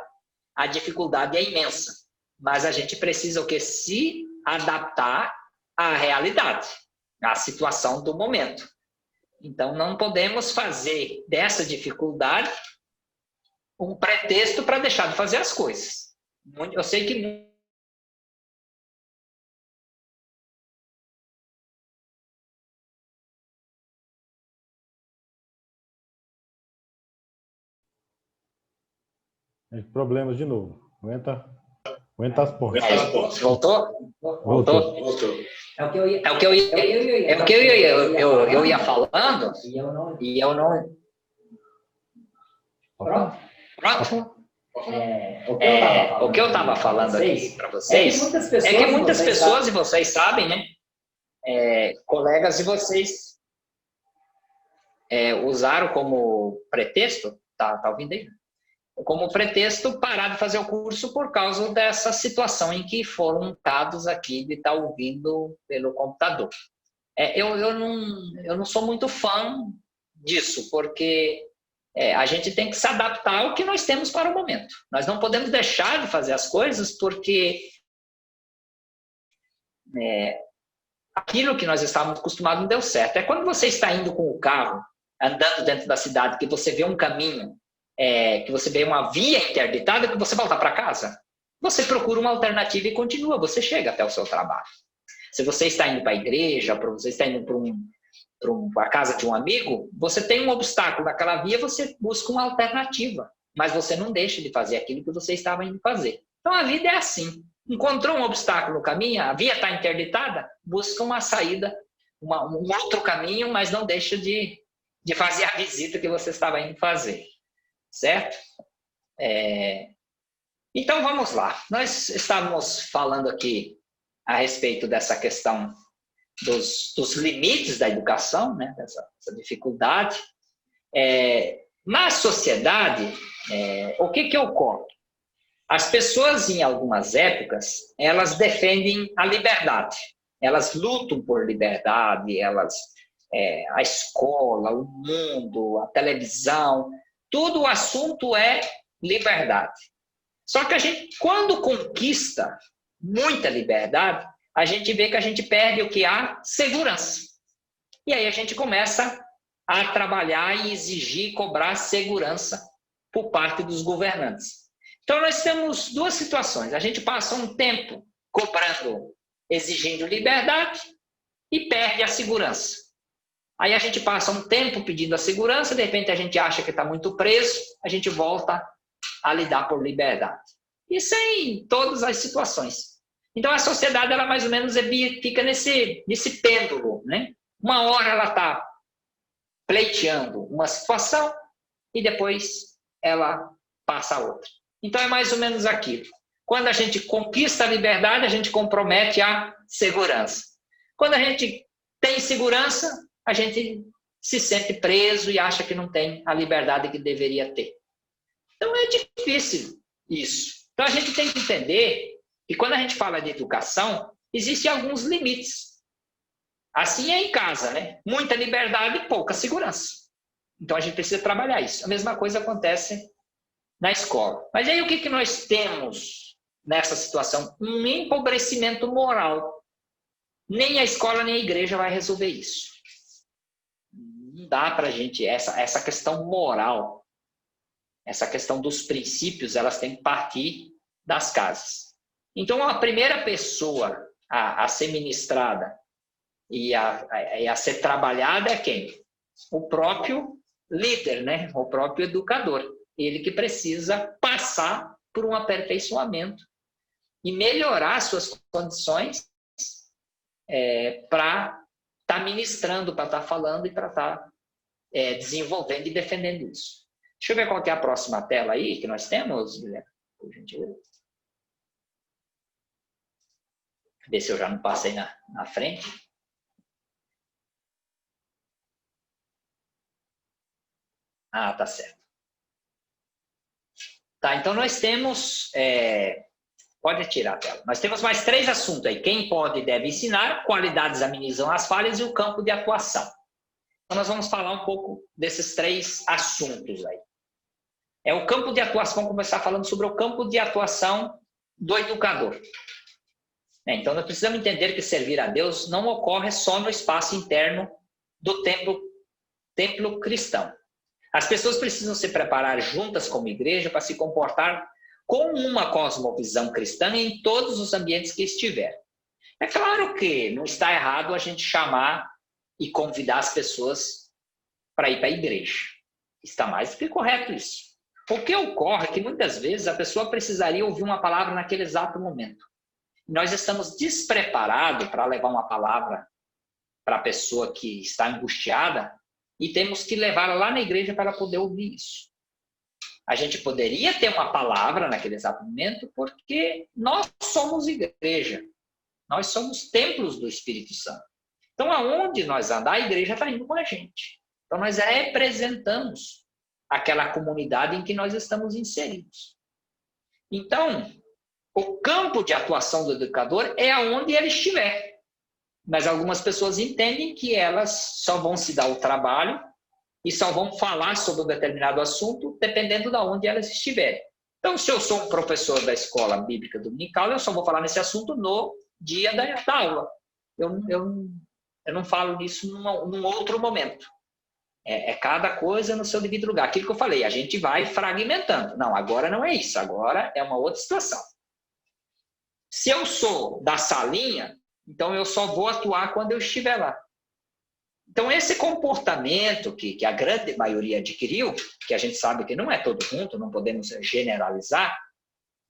a dificuldade é imensa. Mas a gente precisa o quê? Se adaptar à realidade, à situação do momento. Então, não podemos fazer dessa dificuldade um pretexto para deixar de fazer as coisas. Eu sei que Problemas de novo. Aguenta as pontas. Voltou? É o que eu ia falando e eu não... Pronto? O que eu estava falando aqui para vocês é que muitas pessoas, e vocês sabem, né? Colegas de vocês usaram como pretexto, tá ouvindo aí? Como pretexto parar de fazer o curso por causa dessa situação em que foram dados aqui de estar ouvindo pelo computador. Eu não sou muito fã disso, porque a gente tem que se adaptar ao que nós temos para o momento. Nós não podemos deixar de fazer as coisas porque aquilo que nós estávamos acostumados não deu certo. É quando você está indo com o carro, andando dentro da cidade, que você vê um caminho, que você vê uma via interditada, que você volta para casa. Você procura uma alternativa e continua, você chega até o seu trabalho. Se você está indo para a igreja, para você está indo para a casa de um amigo, você tem um obstáculo naquela via, você busca uma alternativa, mas você não deixa de fazer aquilo que você estava indo fazer. Então a vida é assim. Encontrou um obstáculo no caminho, a via está interditada, busca uma saída, um outro caminho, mas não deixa de fazer a visita que você estava indo fazer. Certo? Então, vamos lá. Nós estávamos falando aqui a respeito dessa questão dos limites da educação, né? Dessa dificuldade. Na sociedade, o que ocorre? As pessoas, em algumas épocas, elas defendem a liberdade. Elas lutam por liberdade, a escola, o mundo, a televisão, tudo o assunto é liberdade. Só que a gente, quando conquista muita liberdade, a gente vê que a gente perde o que? A segurança. E aí a gente começa a trabalhar e exigir, cobrar segurança por parte dos governantes. Então, nós temos duas situações. A gente passa um tempo cobrando, exigindo liberdade e perde a segurança. Aí a gente passa um tempo pedindo a segurança, de repente a gente acha que está muito preso, a gente volta a lidar por liberdade. Isso é em todas as situações. Então, a sociedade, ela mais ou menos fica nesse pêndulo, né? Uma hora ela está pleiteando uma situação e depois ela passa a outra. Então, é mais ou menos aquilo. Quando a gente conquista a liberdade, a gente compromete a segurança. Quando a gente tem segurança, a gente se sente preso e acha que não tem a liberdade que deveria ter. Então, é difícil isso. Então, a gente tem que entender que quando a gente fala de educação, existem alguns limites. Assim é em casa, né? Muita liberdade e pouca segurança. Então, a gente precisa trabalhar isso. A mesma coisa acontece na escola. Mas aí o que nós temos nessa situação? Um empobrecimento moral. Nem a escola nem a igreja vai resolver isso. Não dá para a gente, essa questão moral, essa questão dos princípios, elas têm que partir das casas. Então, a primeira pessoa a ser ministrada e a ser trabalhada é quem? O próprio líder, né? O próprio educador. Ele que precisa passar por um aperfeiçoamento e melhorar suas condições para estar ministrando, para estar falando e para estar desenvolvendo e defendendo isso. Deixa eu ver qual que é a próxima tela aí que nós temos, Guilherme, por gentileza. Ver se eu já não passei na frente. Ah, tá certo. Tá, então nós temos... pode tirar a tela. Nós temos mais 3 assuntos aí. Quem pode e deve ensinar, qualidades amenizam as falhas e o campo de atuação. Então nós vamos falar um pouco desses 3 assuntos aí. O campo de atuação, vamos começar falando sobre o campo de atuação do educador. Então nós precisamos entender que servir a Deus não ocorre só no espaço interno do templo cristão. As pessoas precisam se preparar juntas como igreja para se comportar com uma cosmovisão cristã em todos os ambientes que estiver. É claro que não está errado a gente chamar e convidar as pessoas para ir para a igreja. Está mais do que correto isso. O que ocorre é que muitas vezes a pessoa precisaria ouvir uma palavra naquele exato momento. Nós estamos despreparados para levar uma palavra para a pessoa que está angustiada e temos que levá-la lá na igreja para poder ouvir isso. A gente poderia ter uma palavra naquele exato momento porque nós somos igreja. Nós somos templos do Espírito Santo. Então, aonde nós andar, a igreja está indo com a gente. Então, nós representamos aquela comunidade em que nós estamos inseridos. Então, o campo de atuação do educador é aonde ele estiver. Mas algumas pessoas entendem que elas só vão se dar o trabalho e só vão falar sobre um determinado assunto dependendo de onde elas estiverem. Então, se eu sou um professor da escola bíblica dominical, eu só vou falar nesse assunto no dia da aula. Eu não falo nisso num outro momento. É cada coisa no seu devido lugar. Aquilo que eu falei, a gente vai fragmentando. Não, agora não é isso. Agora é uma outra situação. Se eu sou da salinha, então eu só vou atuar quando eu estiver lá. Então, esse comportamento que a grande maioria adquiriu, que a gente sabe que não é todo mundo, não podemos generalizar,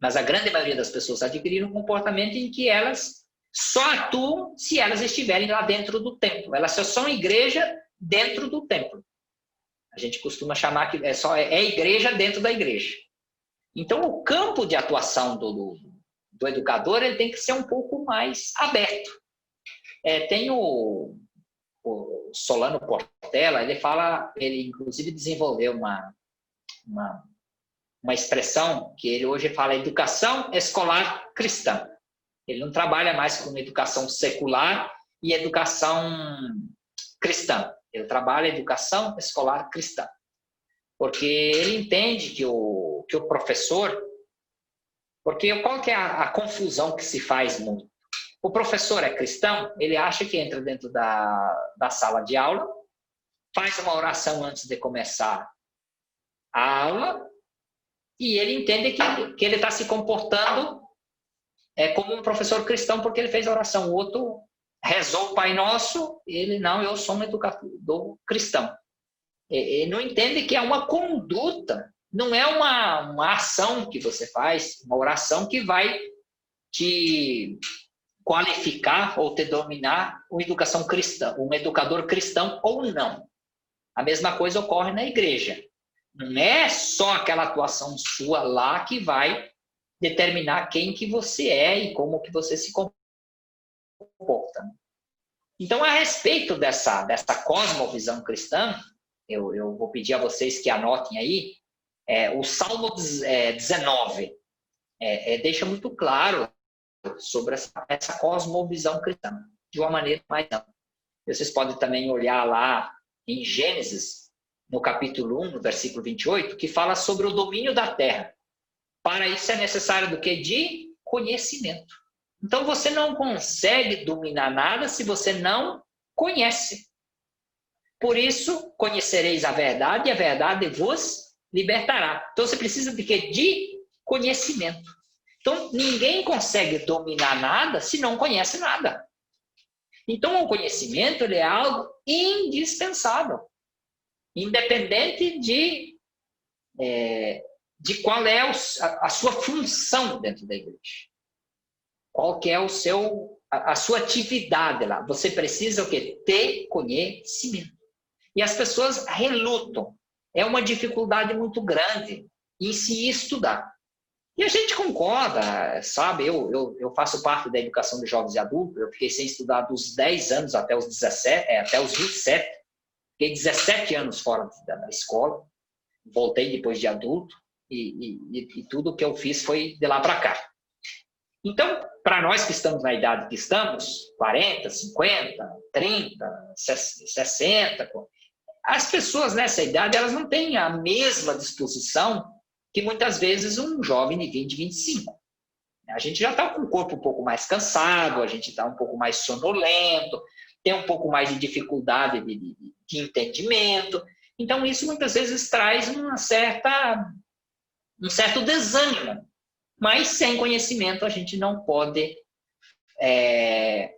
mas a grande maioria das pessoas adquiriram um comportamento em que elas só atuam se elas estiverem lá dentro do templo. Elas só são igreja dentro do templo. A gente costuma chamar que é igreja dentro da igreja. Então, o campo de atuação do educador ele tem que ser um pouco mais aberto. Tem o Solano Portela, ele inclusive desenvolveu uma uma expressão que ele hoje fala educação escolar cristã. Ele não trabalha mais com educação secular e educação cristã. Ele trabalha educação escolar cristã. Porque ele entende que o professor... Porque qual que é a confusão que se faz muito? O professor é cristão, ele acha que entra dentro da sala de aula, faz uma oração antes de começar a aula, e ele entende que ele está se comportando como um professor cristão porque ele fez a oração. O outro rezou o Pai Nosso, ele não, eu sou um educador cristão. Ele não entende que é uma conduta, não é uma ação que você faz, uma oração que vai te qualificar ou te dominar uma educação cristã, um educador cristão ou não. A mesma coisa ocorre na igreja. Não é só aquela atuação sua lá que vai determinar quem que você é e como que você se comporta. Então, a respeito dessa cosmovisão cristã, eu vou pedir a vocês que anotem aí, o Salmo 19 deixa muito claro sobre essa cosmovisão cristã, de uma maneira mais ampla. Vocês podem também olhar lá em Gênesis, no capítulo 1, no versículo 28, que fala sobre o domínio da terra. Para isso é necessário do quê? De conhecimento. Então você não consegue dominar nada se você não conhece. Por isso, conhecereis a verdade e a verdade vos libertará. Então você precisa de quê? De conhecimento. Então ninguém consegue dominar nada se não conhece nada. Então o conhecimento ele é algo indispensável. Independente de qual é a sua função dentro da igreja. Qual que é a sua atividade lá. Você precisa o quê? Ter conhecimento. E as pessoas relutam. É uma dificuldade muito grande em se estudar. E a gente concorda, sabe? Eu faço parte da educação de jovens e adultos. Eu fiquei sem estudar dos 10 anos até os 17, até os 27. Fiquei 17 anos fora da escola. Voltei depois de adulto. E tudo que eu fiz foi de lá para cá. Então, para nós que estamos na idade que estamos, 40, 50, 30, 60, as pessoas nessa idade elas não têm a mesma disposição que muitas vezes um jovem de 20, 25. A gente já está com o corpo um pouco mais cansado, a gente está um pouco mais sonolento, tem um pouco mais de dificuldade de entendimento. Então, isso muitas vezes traz um certo desânimo. Mas sem conhecimento a gente não pode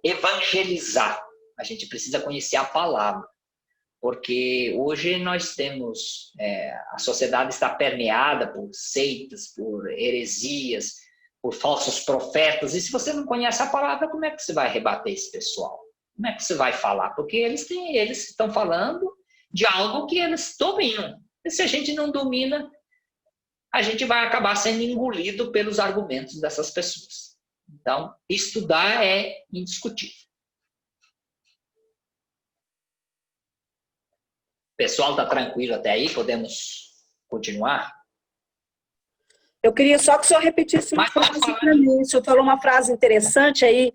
evangelizar. A gente precisa conhecer a palavra. Porque hoje nós temos... a sociedade está permeada por seitas, por heresias, por falsos profetas. E se você não conhece a palavra, como é que você vai rebater esse pessoal? Como é que você vai falar? Porque eles estão falando de algo que eles dominam. E se a gente não domina, a gente vai acabar sendo engolido pelos argumentos dessas pessoas. Então, estudar é indiscutível. O pessoal está tranquilo até aí? Podemos continuar? Eu queria só que o senhor repetisse uma frase para mim. O senhor falou uma frase interessante aí,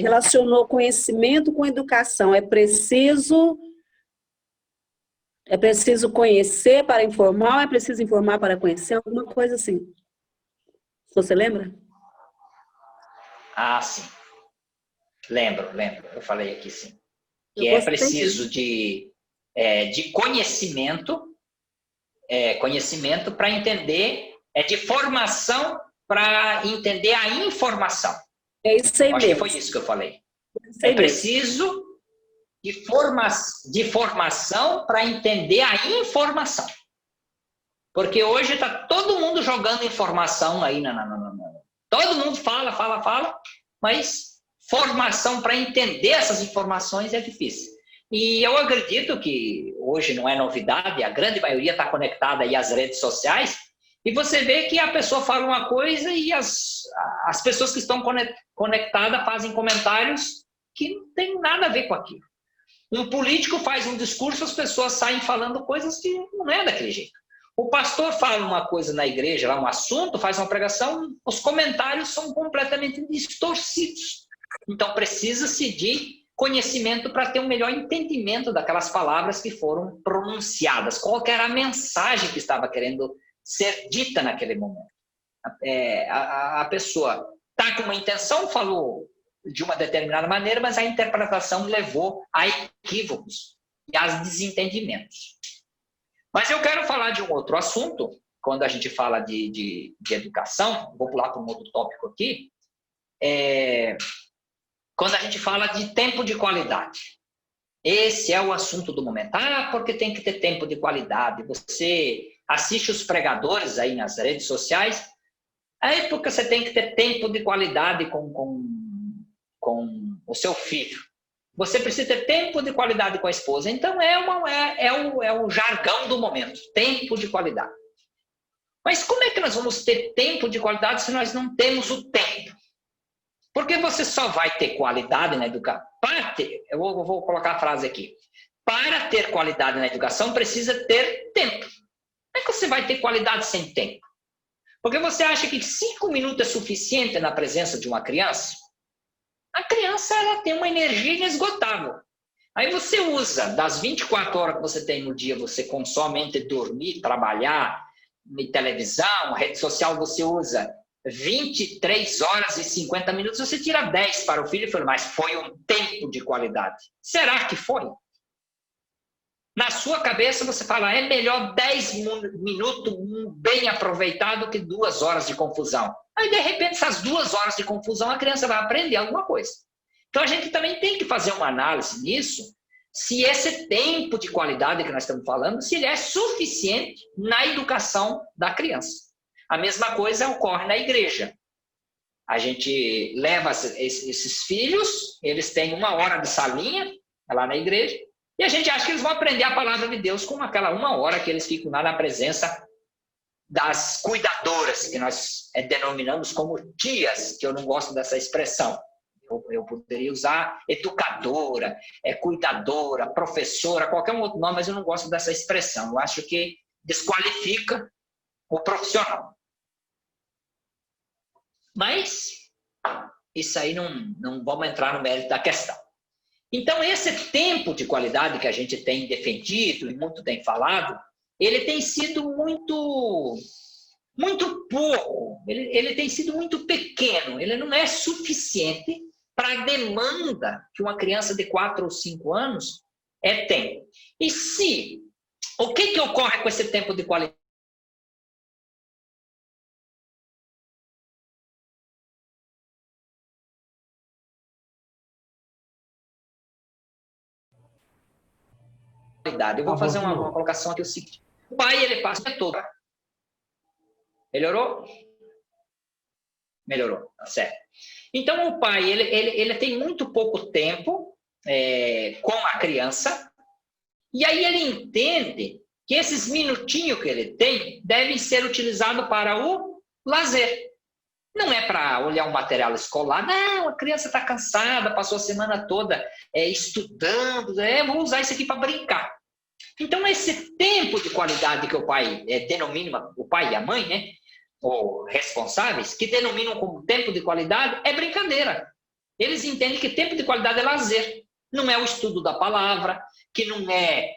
relacionou conhecimento com educação. É preciso conhecer para informar ou é preciso informar para conhecer? Alguma coisa assim. Você lembra? Ah, sim. Lembro. Eu falei aqui, sim. Que é preciso de conhecimento, para entender, de formação para entender a informação. É isso aí mesmo. Acho que foi isso que eu falei. É preciso de formação para entender a informação. Porque hoje está todo mundo jogando informação aí. Todo mundo fala, mas formação para entender essas informações é difícil. E eu acredito que hoje não é novidade, a grande maioria está conectada aí às redes sociais, e você vê que a pessoa fala uma coisa e as pessoas que estão conectadas fazem comentários que não tem nada a ver com aquilo. Um político faz um discurso, as pessoas saem falando coisas que não é daquele jeito. O pastor fala uma coisa na igreja, lá um assunto, faz uma pregação, os comentários são completamente distorcidos. Então, precisa-se de conhecimento para ter um melhor entendimento daquelas palavras que foram pronunciadas. Qual que era a mensagem que estava querendo ser dita naquele momento? A pessoa está com uma intenção, falou de uma determinada maneira, mas a interpretação levou a equívocos e a desentendimentos. Mas eu quero falar de um outro assunto, quando a gente fala de educação, vou pular para um outro tópico aqui, quando a gente fala de tempo de qualidade. Esse é o assunto do momento. Porque tem que ter tempo de qualidade. Você assiste os pregadores aí nas redes sociais, porque você tem que ter tempo de qualidade com o seu filho. Você precisa ter tempo de qualidade com a esposa. Então, é o jargão do momento, tempo de qualidade. Mas como é que nós vamos ter tempo de qualidade se nós não temos o tempo? Porque você só vai ter qualidade na educação. Eu vou colocar a frase aqui. Para ter qualidade na educação, precisa ter tempo. Como é que você vai ter qualidade sem tempo? Porque você acha que 5 minutos é suficiente na presença de uma criança? A criança ela tem uma energia inesgotável. Aí você usa, das 24 horas que você tem no dia, você consome entre dormir, trabalhar, televisão, rede social, você usa 23 horas e 50 minutos, você tira 10 para o filho e fala, mas foi um tempo de qualidade. Será que foi? Na sua cabeça você fala, é melhor 10 minutos bem aproveitado que 2 horas de confusão. Aí, de repente, essas 2 horas de confusão, a criança vai aprender alguma coisa. Então, a gente também tem que fazer uma análise nisso, se esse tempo de qualidade que nós estamos falando, se ele é suficiente na educação da criança. A mesma coisa ocorre na igreja. A gente leva esses filhos, eles têm 1 hora de salinha lá na igreja, e a gente acha que eles vão aprender a palavra de Deus com aquela 1 hora que eles ficam lá na presença das cuidadoras, que nós denominamos como tias, que eu não gosto dessa expressão. Eu poderia usar educadora, cuidadora, professora, qualquer outro nome, mas eu não gosto dessa expressão. Eu acho que desqualifica o profissional. Mas isso aí não vamos entrar no mérito da questão. Então, esse tempo de qualidade que a gente tem defendido e muito tem falado, ele tem sido muito pouco, ele tem sido muito pequeno, ele não é suficiente para a demanda que uma criança de 4 ou 5 anos tem. E o que ocorre com esse tempo de qualidade? Eu vou fazer uma colocação aqui, o seguinte. O pai, ele passa o dia todo. Melhorou? Melhorou, tá certo. Então, o pai, ele tem muito pouco tempo com a criança, e aí ele entende que esses minutinhos que ele tem devem ser utilizados para o lazer. Não é para olhar um material escolar, não, a criança está cansada, passou a semana toda estudando, vou usar isso aqui para brincar. Então, esse tempo de qualidade que o pai denomina, o pai e a mãe, né, ou responsáveis, que denominam como tempo de qualidade, é brincadeira. Eles entendem que tempo de qualidade é lazer, não é o estudo da palavra, que não é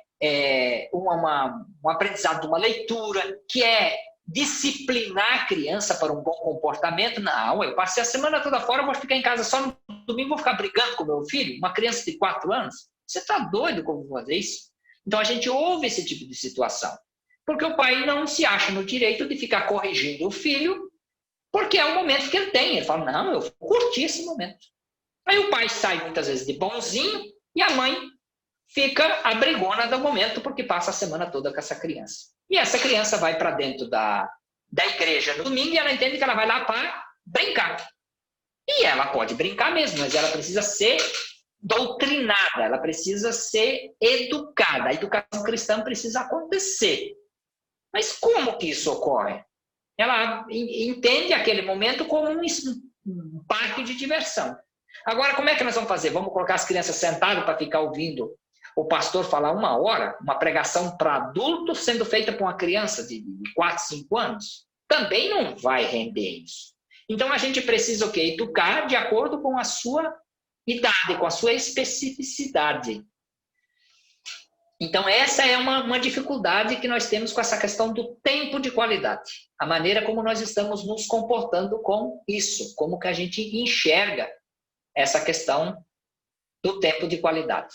um aprendizado de uma leitura, que é disciplinar a criança para um bom comportamento. Não, eu passei a semana toda fora, vou ficar em casa só no domingo, vou ficar brigando com meu filho, uma criança de 4 anos. Você está doido como fazer isso? Então, a gente ouve esse tipo de situação, porque o pai não se acha no direito de ficar corrigindo o filho, porque é o momento que ele tem. Ele fala, não, eu curti esse momento. Aí o pai sai muitas vezes de bonzinho e a mãe fica a brigona do momento, porque passa a semana toda com essa criança. E essa criança vai para dentro da igreja no domingo e ela entende que ela vai lá para brincar. E ela pode brincar mesmo, mas ela precisa ser doutrinada, ela precisa ser educada. A educação cristã precisa acontecer. Mas como que isso ocorre? Ela entende aquele momento como um parque de diversão. Agora, como é que nós vamos fazer? Vamos colocar as crianças sentadas para ficar ouvindo o pastor falar 1 hora, uma pregação para adulto sendo feita por uma criança de 4, 5 anos, também não vai render isso. Então, a gente precisa o quê? Educar de acordo com a sua idade, com a sua especificidade. Então, essa é uma dificuldade que nós temos com essa questão do tempo de qualidade. A maneira como nós estamos nos comportando com isso, como que a gente enxerga essa questão do tempo de qualidade.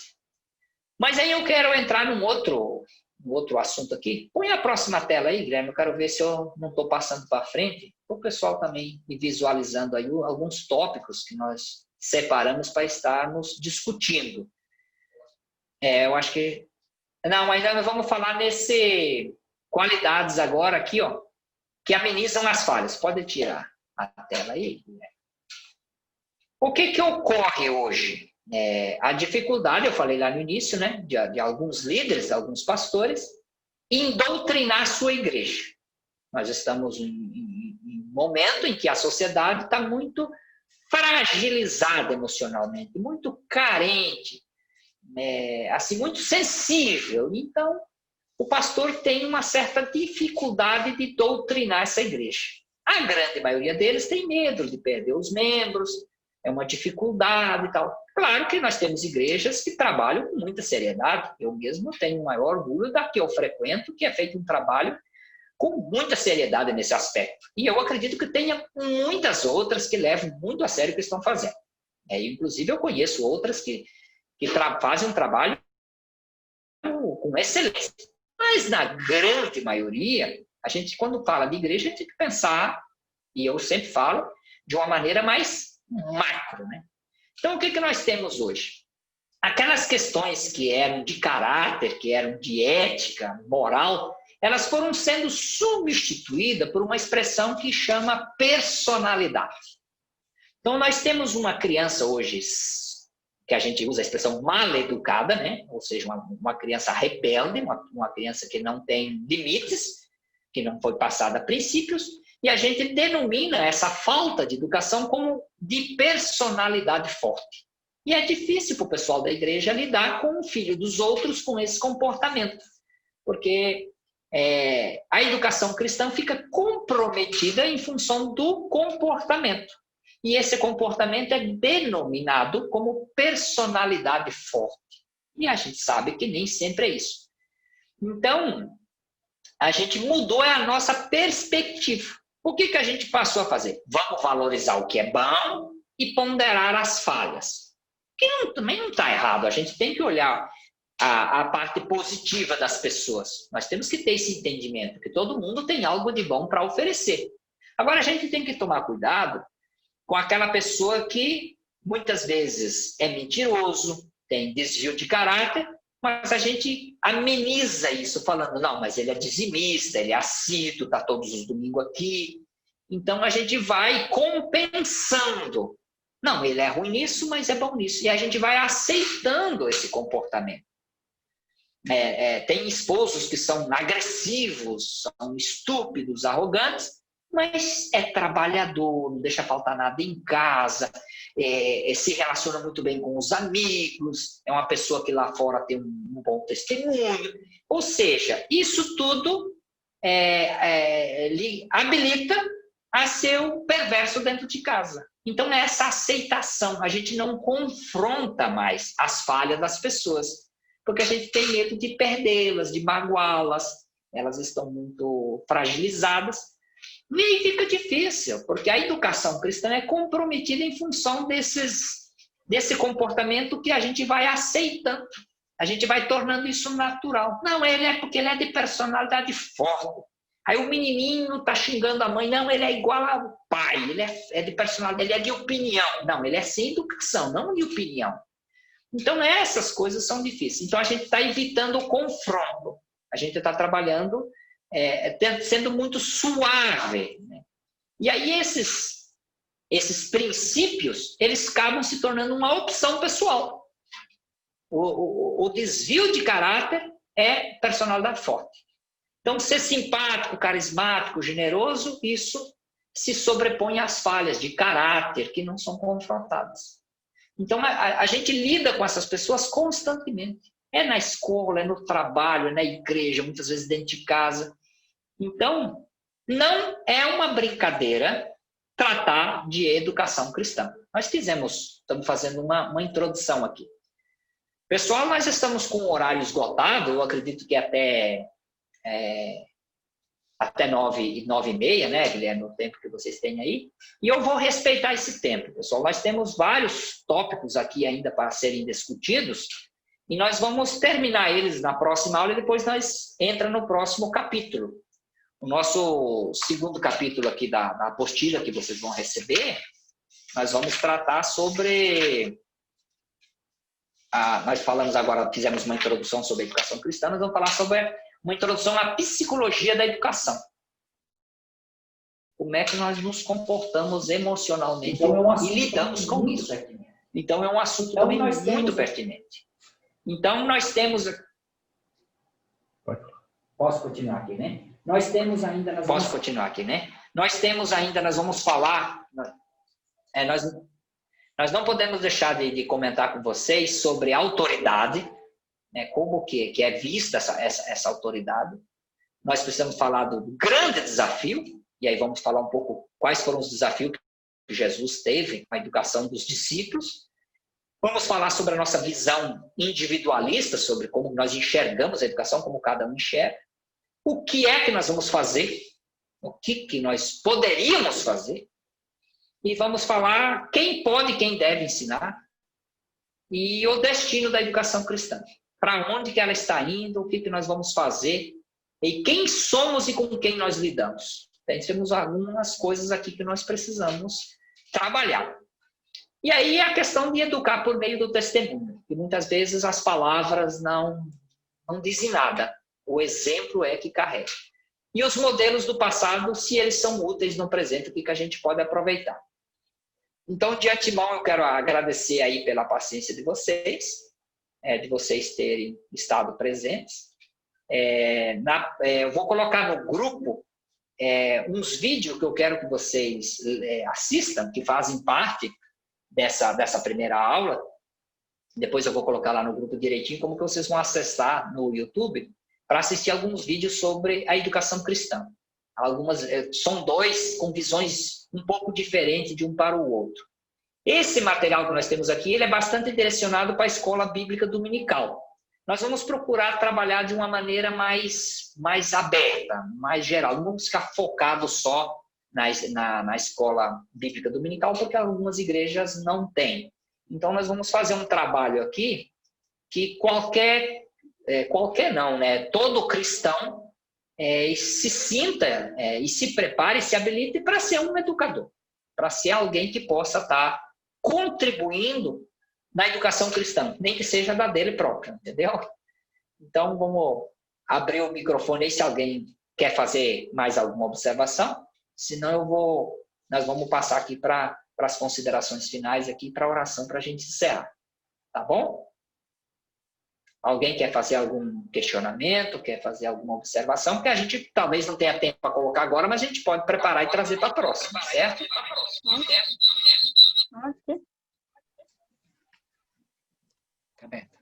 Mas aí eu quero entrar num outro assunto aqui. Põe a próxima tela aí, Guilherme, eu quero ver se eu não estou passando para frente, para o pessoal também ir visualizando aí alguns tópicos que nós separamos para estarmos discutindo. Eu acho que... Não, ainda nós vamos falar nesse qualidades agora aqui, ó, que amenizam as falhas. Pode tirar a tela aí. O que ocorre hoje? A dificuldade, eu falei lá no início, né, de alguns líderes, de alguns pastores, em doutrinar a sua igreja. Nós estamos em um momento em que a sociedade está muito fragilizada emocionalmente, muito carente, assim, muito sensível. Então, o pastor tem uma certa dificuldade de doutrinar essa igreja. A grande maioria deles tem medo de perder os membros, é uma dificuldade e tal. Claro que nós temos igrejas que trabalham com muita seriedade. Eu mesmo tenho o maior orgulho da que eu frequento, que é feito um trabalho com muita seriedade nesse aspecto. E eu acredito que tenha muitas outras que levam muito a sério o que estão fazendo. Inclusive, eu conheço outras que fazem um trabalho com excelência. Mas, na grande maioria, a gente, quando fala de igreja, a gente tem que pensar, e eu sempre falo, de uma maneira mais macro, né? Então, o que nós temos hoje? Aquelas questões que eram de caráter, que eram de ética, moral, elas foram sendo substituídas por uma expressão que chama personalidade. Então, nós temos uma criança hoje, que a gente usa a expressão mal educada, né? Ou seja, uma criança rebelde, uma criança que não tem limites, que não foi passada a princípios, e a gente denomina essa falta de educação como de personalidade forte. E é difícil para o pessoal da igreja lidar com o filho dos outros com esse comportamento, porque a educação cristã fica comprometida em função do comportamento. E esse comportamento é denominado como personalidade forte. E a gente sabe que nem sempre é isso. Então, a gente mudou a nossa perspectiva. O que a gente passou a fazer? Vamos valorizar o que é bom e ponderar as falhas. Que também não está errado. A gente tem que olhar a parte positiva das pessoas. Nós temos que ter esse entendimento, que todo mundo tem algo de bom para oferecer. Agora, a gente tem que tomar cuidado com aquela pessoa que muitas vezes é mentiroso, tem desvio de caráter, mas a gente ameniza isso falando, não, mas ele é dizimista, ele é assíduo, está todos os domingos aqui. Então, a gente vai compensando. Não, ele é ruim nisso, mas é bom nisso. E a gente vai aceitando esse comportamento. Tem esposos que são agressivos, são estúpidos, arrogantes, mas é trabalhador, não deixa faltar nada em casa, se relaciona muito bem com os amigos, é uma pessoa que lá fora tem um bom testemunho. Ou seja, isso tudo lhe habilita a ser o perverso dentro de casa. Então, essa aceitação, a gente não confronta mais as falhas das pessoas, porque a gente tem medo de perdê-las, de magoá-las, elas estão muito fragilizadas. E fica difícil, porque a educação cristã é comprometida em função desse comportamento que a gente vai aceitando. A gente vai tornando isso natural. Não, porque ele é de personalidade forte. Aí o menininho está xingando a mãe. Não, ele é igual ao pai. Ele é de personalidade, ele é de opinião. Não, ele é sem educação, não de opinião. Então, essas coisas são difíceis. Então, a gente está evitando o confronto. A gente está trabalhando... sendo muito suave, né? E aí esses princípios, eles acabam se tornando uma opção pessoal. O desvio de caráter é personalidade forte. Então, ser simpático, carismático, generoso, isso se sobrepõe às falhas de caráter que não são confrontadas. Então, a gente lida com essas pessoas constantemente. É na escola, é no trabalho, é na igreja, muitas vezes dentro de casa. Então, não é uma brincadeira tratar de educação cristã. Nós estamos fazendo uma introdução aqui. Pessoal, nós estamos com o horário esgotado, eu acredito que até 9h30, né, Guilherme, o tempo que vocês têm aí. E eu vou respeitar esse tempo, pessoal. Nós temos vários tópicos aqui ainda para serem discutidos, e nós vamos terminar eles na próxima aula, e depois nós entramos no próximo capítulo. O nosso segundo capítulo aqui da apostila que vocês vão receber, nós vamos tratar sobre... nós falamos agora, fizemos uma introdução sobre a educação cristã, nós vamos falar sobre uma introdução à psicologia da educação. Como é que nós nos comportamos emocionalmente e lidamos com isso. Então, é um assunto também muito pertinente. Então, nós temos... Posso continuar aqui, né? Nós temos ainda... Posso continuar aqui, né? Nós temos ainda, nós vamos falar... Nós não podemos deixar de comentar com vocês sobre autoridade, né, como que é vista essa autoridade. Nós precisamos falar do grande desafio, e aí vamos falar um pouco quais foram os desafios que Jesus teve com a educação dos discípulos. Vamos falar sobre a nossa visão individualista, sobre como nós enxergamos a educação, como cada um enxerga. O que é que nós vamos fazer? O que nós poderíamos fazer? E vamos falar quem pode e quem deve ensinar. E o destino da educação cristã. Para onde que ela está indo, o que nós vamos fazer. E quem somos e com quem nós lidamos. Então, temos algumas coisas aqui que nós precisamos trabalhar. E aí a questão de educar por meio do testemunho. Que muitas vezes as palavras não dizem nada. O exemplo é que carrega. E os modelos do passado, se eles são úteis no presente, o que a gente pode aproveitar. Então, de antemão, eu quero agradecer aí pela paciência de vocês terem estado presentes. Eu vou colocar no grupo uns vídeos que eu quero que vocês assistam, que fazem parte dessa primeira aula. Depois eu vou colocar lá no grupo direitinho como que vocês vão acessar no YouTube para assistir alguns vídeos sobre a educação cristã. São dois com visões um pouco diferentes de um para o outro. Esse material que nós temos aqui, ele é bastante direcionado para a escola bíblica dominical. Nós vamos procurar trabalhar de uma maneira mais aberta, mais geral. Não vamos ficar focados só na escola bíblica dominical, porque algumas igrejas não têm. Então, nós vamos fazer um trabalho aqui que todo cristão se sinta e se prepare, se habilite para ser um educador, para ser alguém que possa estar contribuindo na educação cristã, nem que seja da dele própria, entendeu? Então, vamos abrir o microfone aí se alguém quer fazer mais alguma observação, senão nós vamos passar aqui para as considerações finais aqui, para a oração, para a gente encerrar, tá bom? Alguém quer fazer algum questionamento, quer fazer alguma observação, porque a gente talvez não tenha tempo para colocar agora, mas a gente pode preparar e trazer para a próxima, certo? Tá aberta.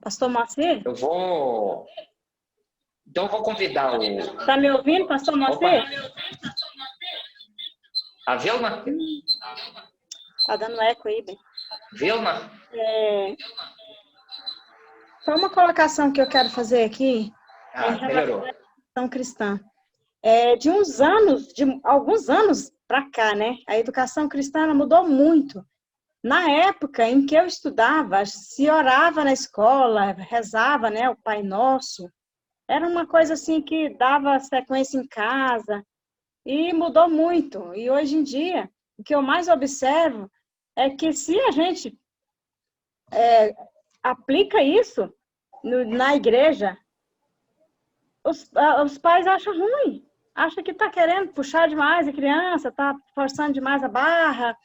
Pastor Moacir? Então eu vou convidar o... Está me ouvindo, pastor Moacir? A Vilma? Está dando eco aí, bem. Vilma? Só uma colocação que eu quero fazer aqui. Melhorou. Educação cristã. De alguns anos para cá, né? A educação cristã mudou muito. Na época em que eu estudava, se orava na escola, rezava, né, o Pai Nosso. Era uma coisa assim que dava sequência em casa e mudou muito. E hoje em dia, o que eu mais observo é que se a gente aplica isso na igreja, os pais acham ruim. Acham que está querendo puxar demais a criança, está forçando demais a barra.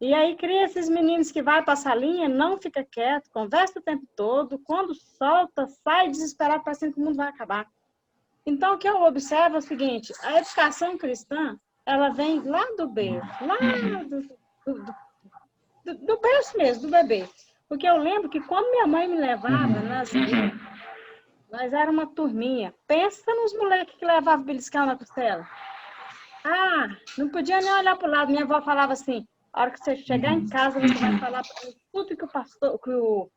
E aí cria esses meninos que vai para a salinha, não fica quieto, conversa o tempo todo, quando solta, sai desesperado, parecendo que o mundo vai acabar. Então, o que eu observo é o seguinte, a educação cristã, ela vem lá do berço, lá do berço mesmo, do bebê. Porque eu lembro que quando minha mãe me levava nas igrejas, nós era uma turminha. Pensa nos moleques que levavam beliscão na costela. Ah, não podia nem olhar para o lado. Minha avó falava assim, a hora que você chegar em casa, você vai falar tudo que o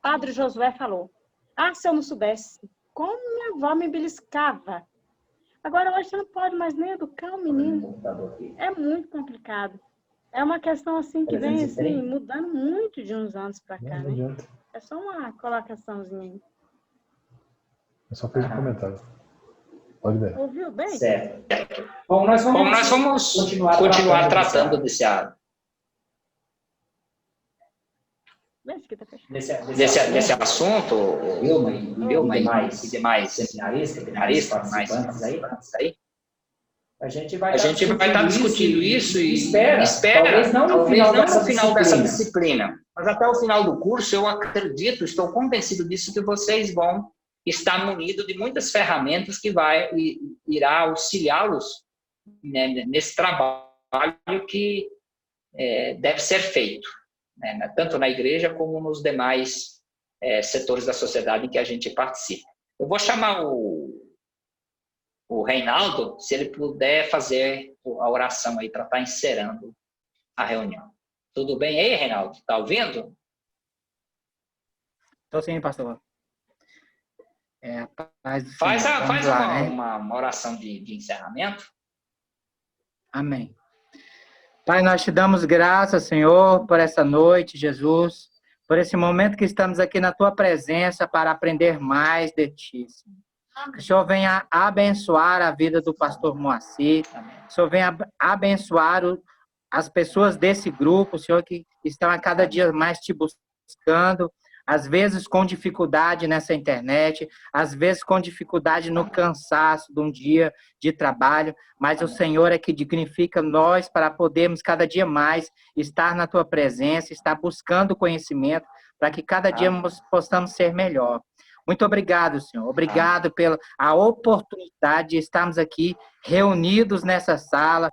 padre Josué falou. Ah, se eu não soubesse. Como minha avó me beliscava. Agora, hoje você não pode mais nem educar o menino. É muito complicado. É uma questão assim que vem assim, mudando muito de uns anos para cá, né? É só uma colocaçãozinha aí. Eu só fiz um comentário. Pode ver. Ouviu bem? Certo. Bom, nós vamos continuar tratando desse assunto, Vilma e demais seminaristas, participantes aí. A gente vai estar discutindo isso e espera talvez não no final dessa disciplina, mas até o final do curso, eu acredito, estou convencido disso, que vocês vão estar munidos de muitas ferramentas que irá auxiliá-los, né, nesse trabalho que deve ser feito, né, tanto na igreja como nos demais setores da sociedade em que a gente participa. Eu vou chamar o Reinaldo, se ele puder fazer a oração aí para estar encerrando a reunião. Tudo bem aí, Reinaldo? Está ouvindo? Estou sim, pastor. Faz uma oração de encerramento. Amém. Pai, nós te damos graças, Senhor, por essa noite, Jesus, por esse momento que estamos aqui na tua presença para aprender mais de ti, Senhor. Que o Senhor venha abençoar a vida do pastor Moacir, que o Senhor venha abençoar as pessoas desse grupo, Senhor, que estão a cada dia mais te buscando, às vezes com dificuldade nessa internet, às vezes com dificuldade no cansaço de um dia de trabalho, mas o Senhor é que dignifica nós para podermos cada dia mais estar na tua presença, estar buscando conhecimento, para que cada dia possamos ser melhor. Muito obrigado, Senhor. Obrigado pela a oportunidade de estarmos aqui reunidos nessa sala,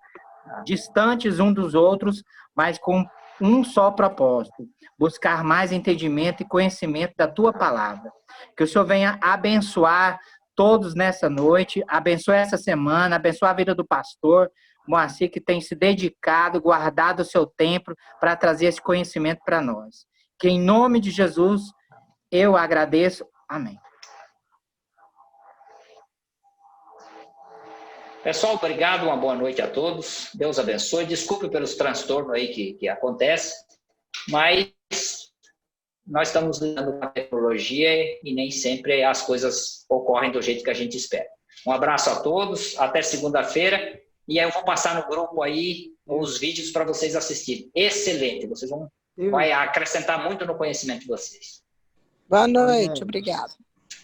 distantes uns dos outros, mas com um só propósito: buscar mais entendimento e conhecimento da tua palavra. Que o Senhor venha abençoar todos nessa noite, abençoe essa semana, abençoe a vida do pastor Moacir, que tem se dedicado, guardado o seu tempo para trazer esse conhecimento para nós. Que em nome de Jesus eu agradeço. Amém. Pessoal, obrigado, uma boa noite a todos. Deus abençoe. Desculpe pelos transtornos aí que acontecem, mas nós estamos lidando com a tecnologia e nem sempre as coisas ocorrem do jeito que a gente espera. Um abraço a todos, até segunda-feira, e aí eu vou passar no grupo aí os vídeos para vocês assistirem. Excelente, vocês vai acrescentar muito no conhecimento de vocês. Boa noite, obrigado.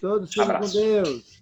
Todos fiquem com Deus.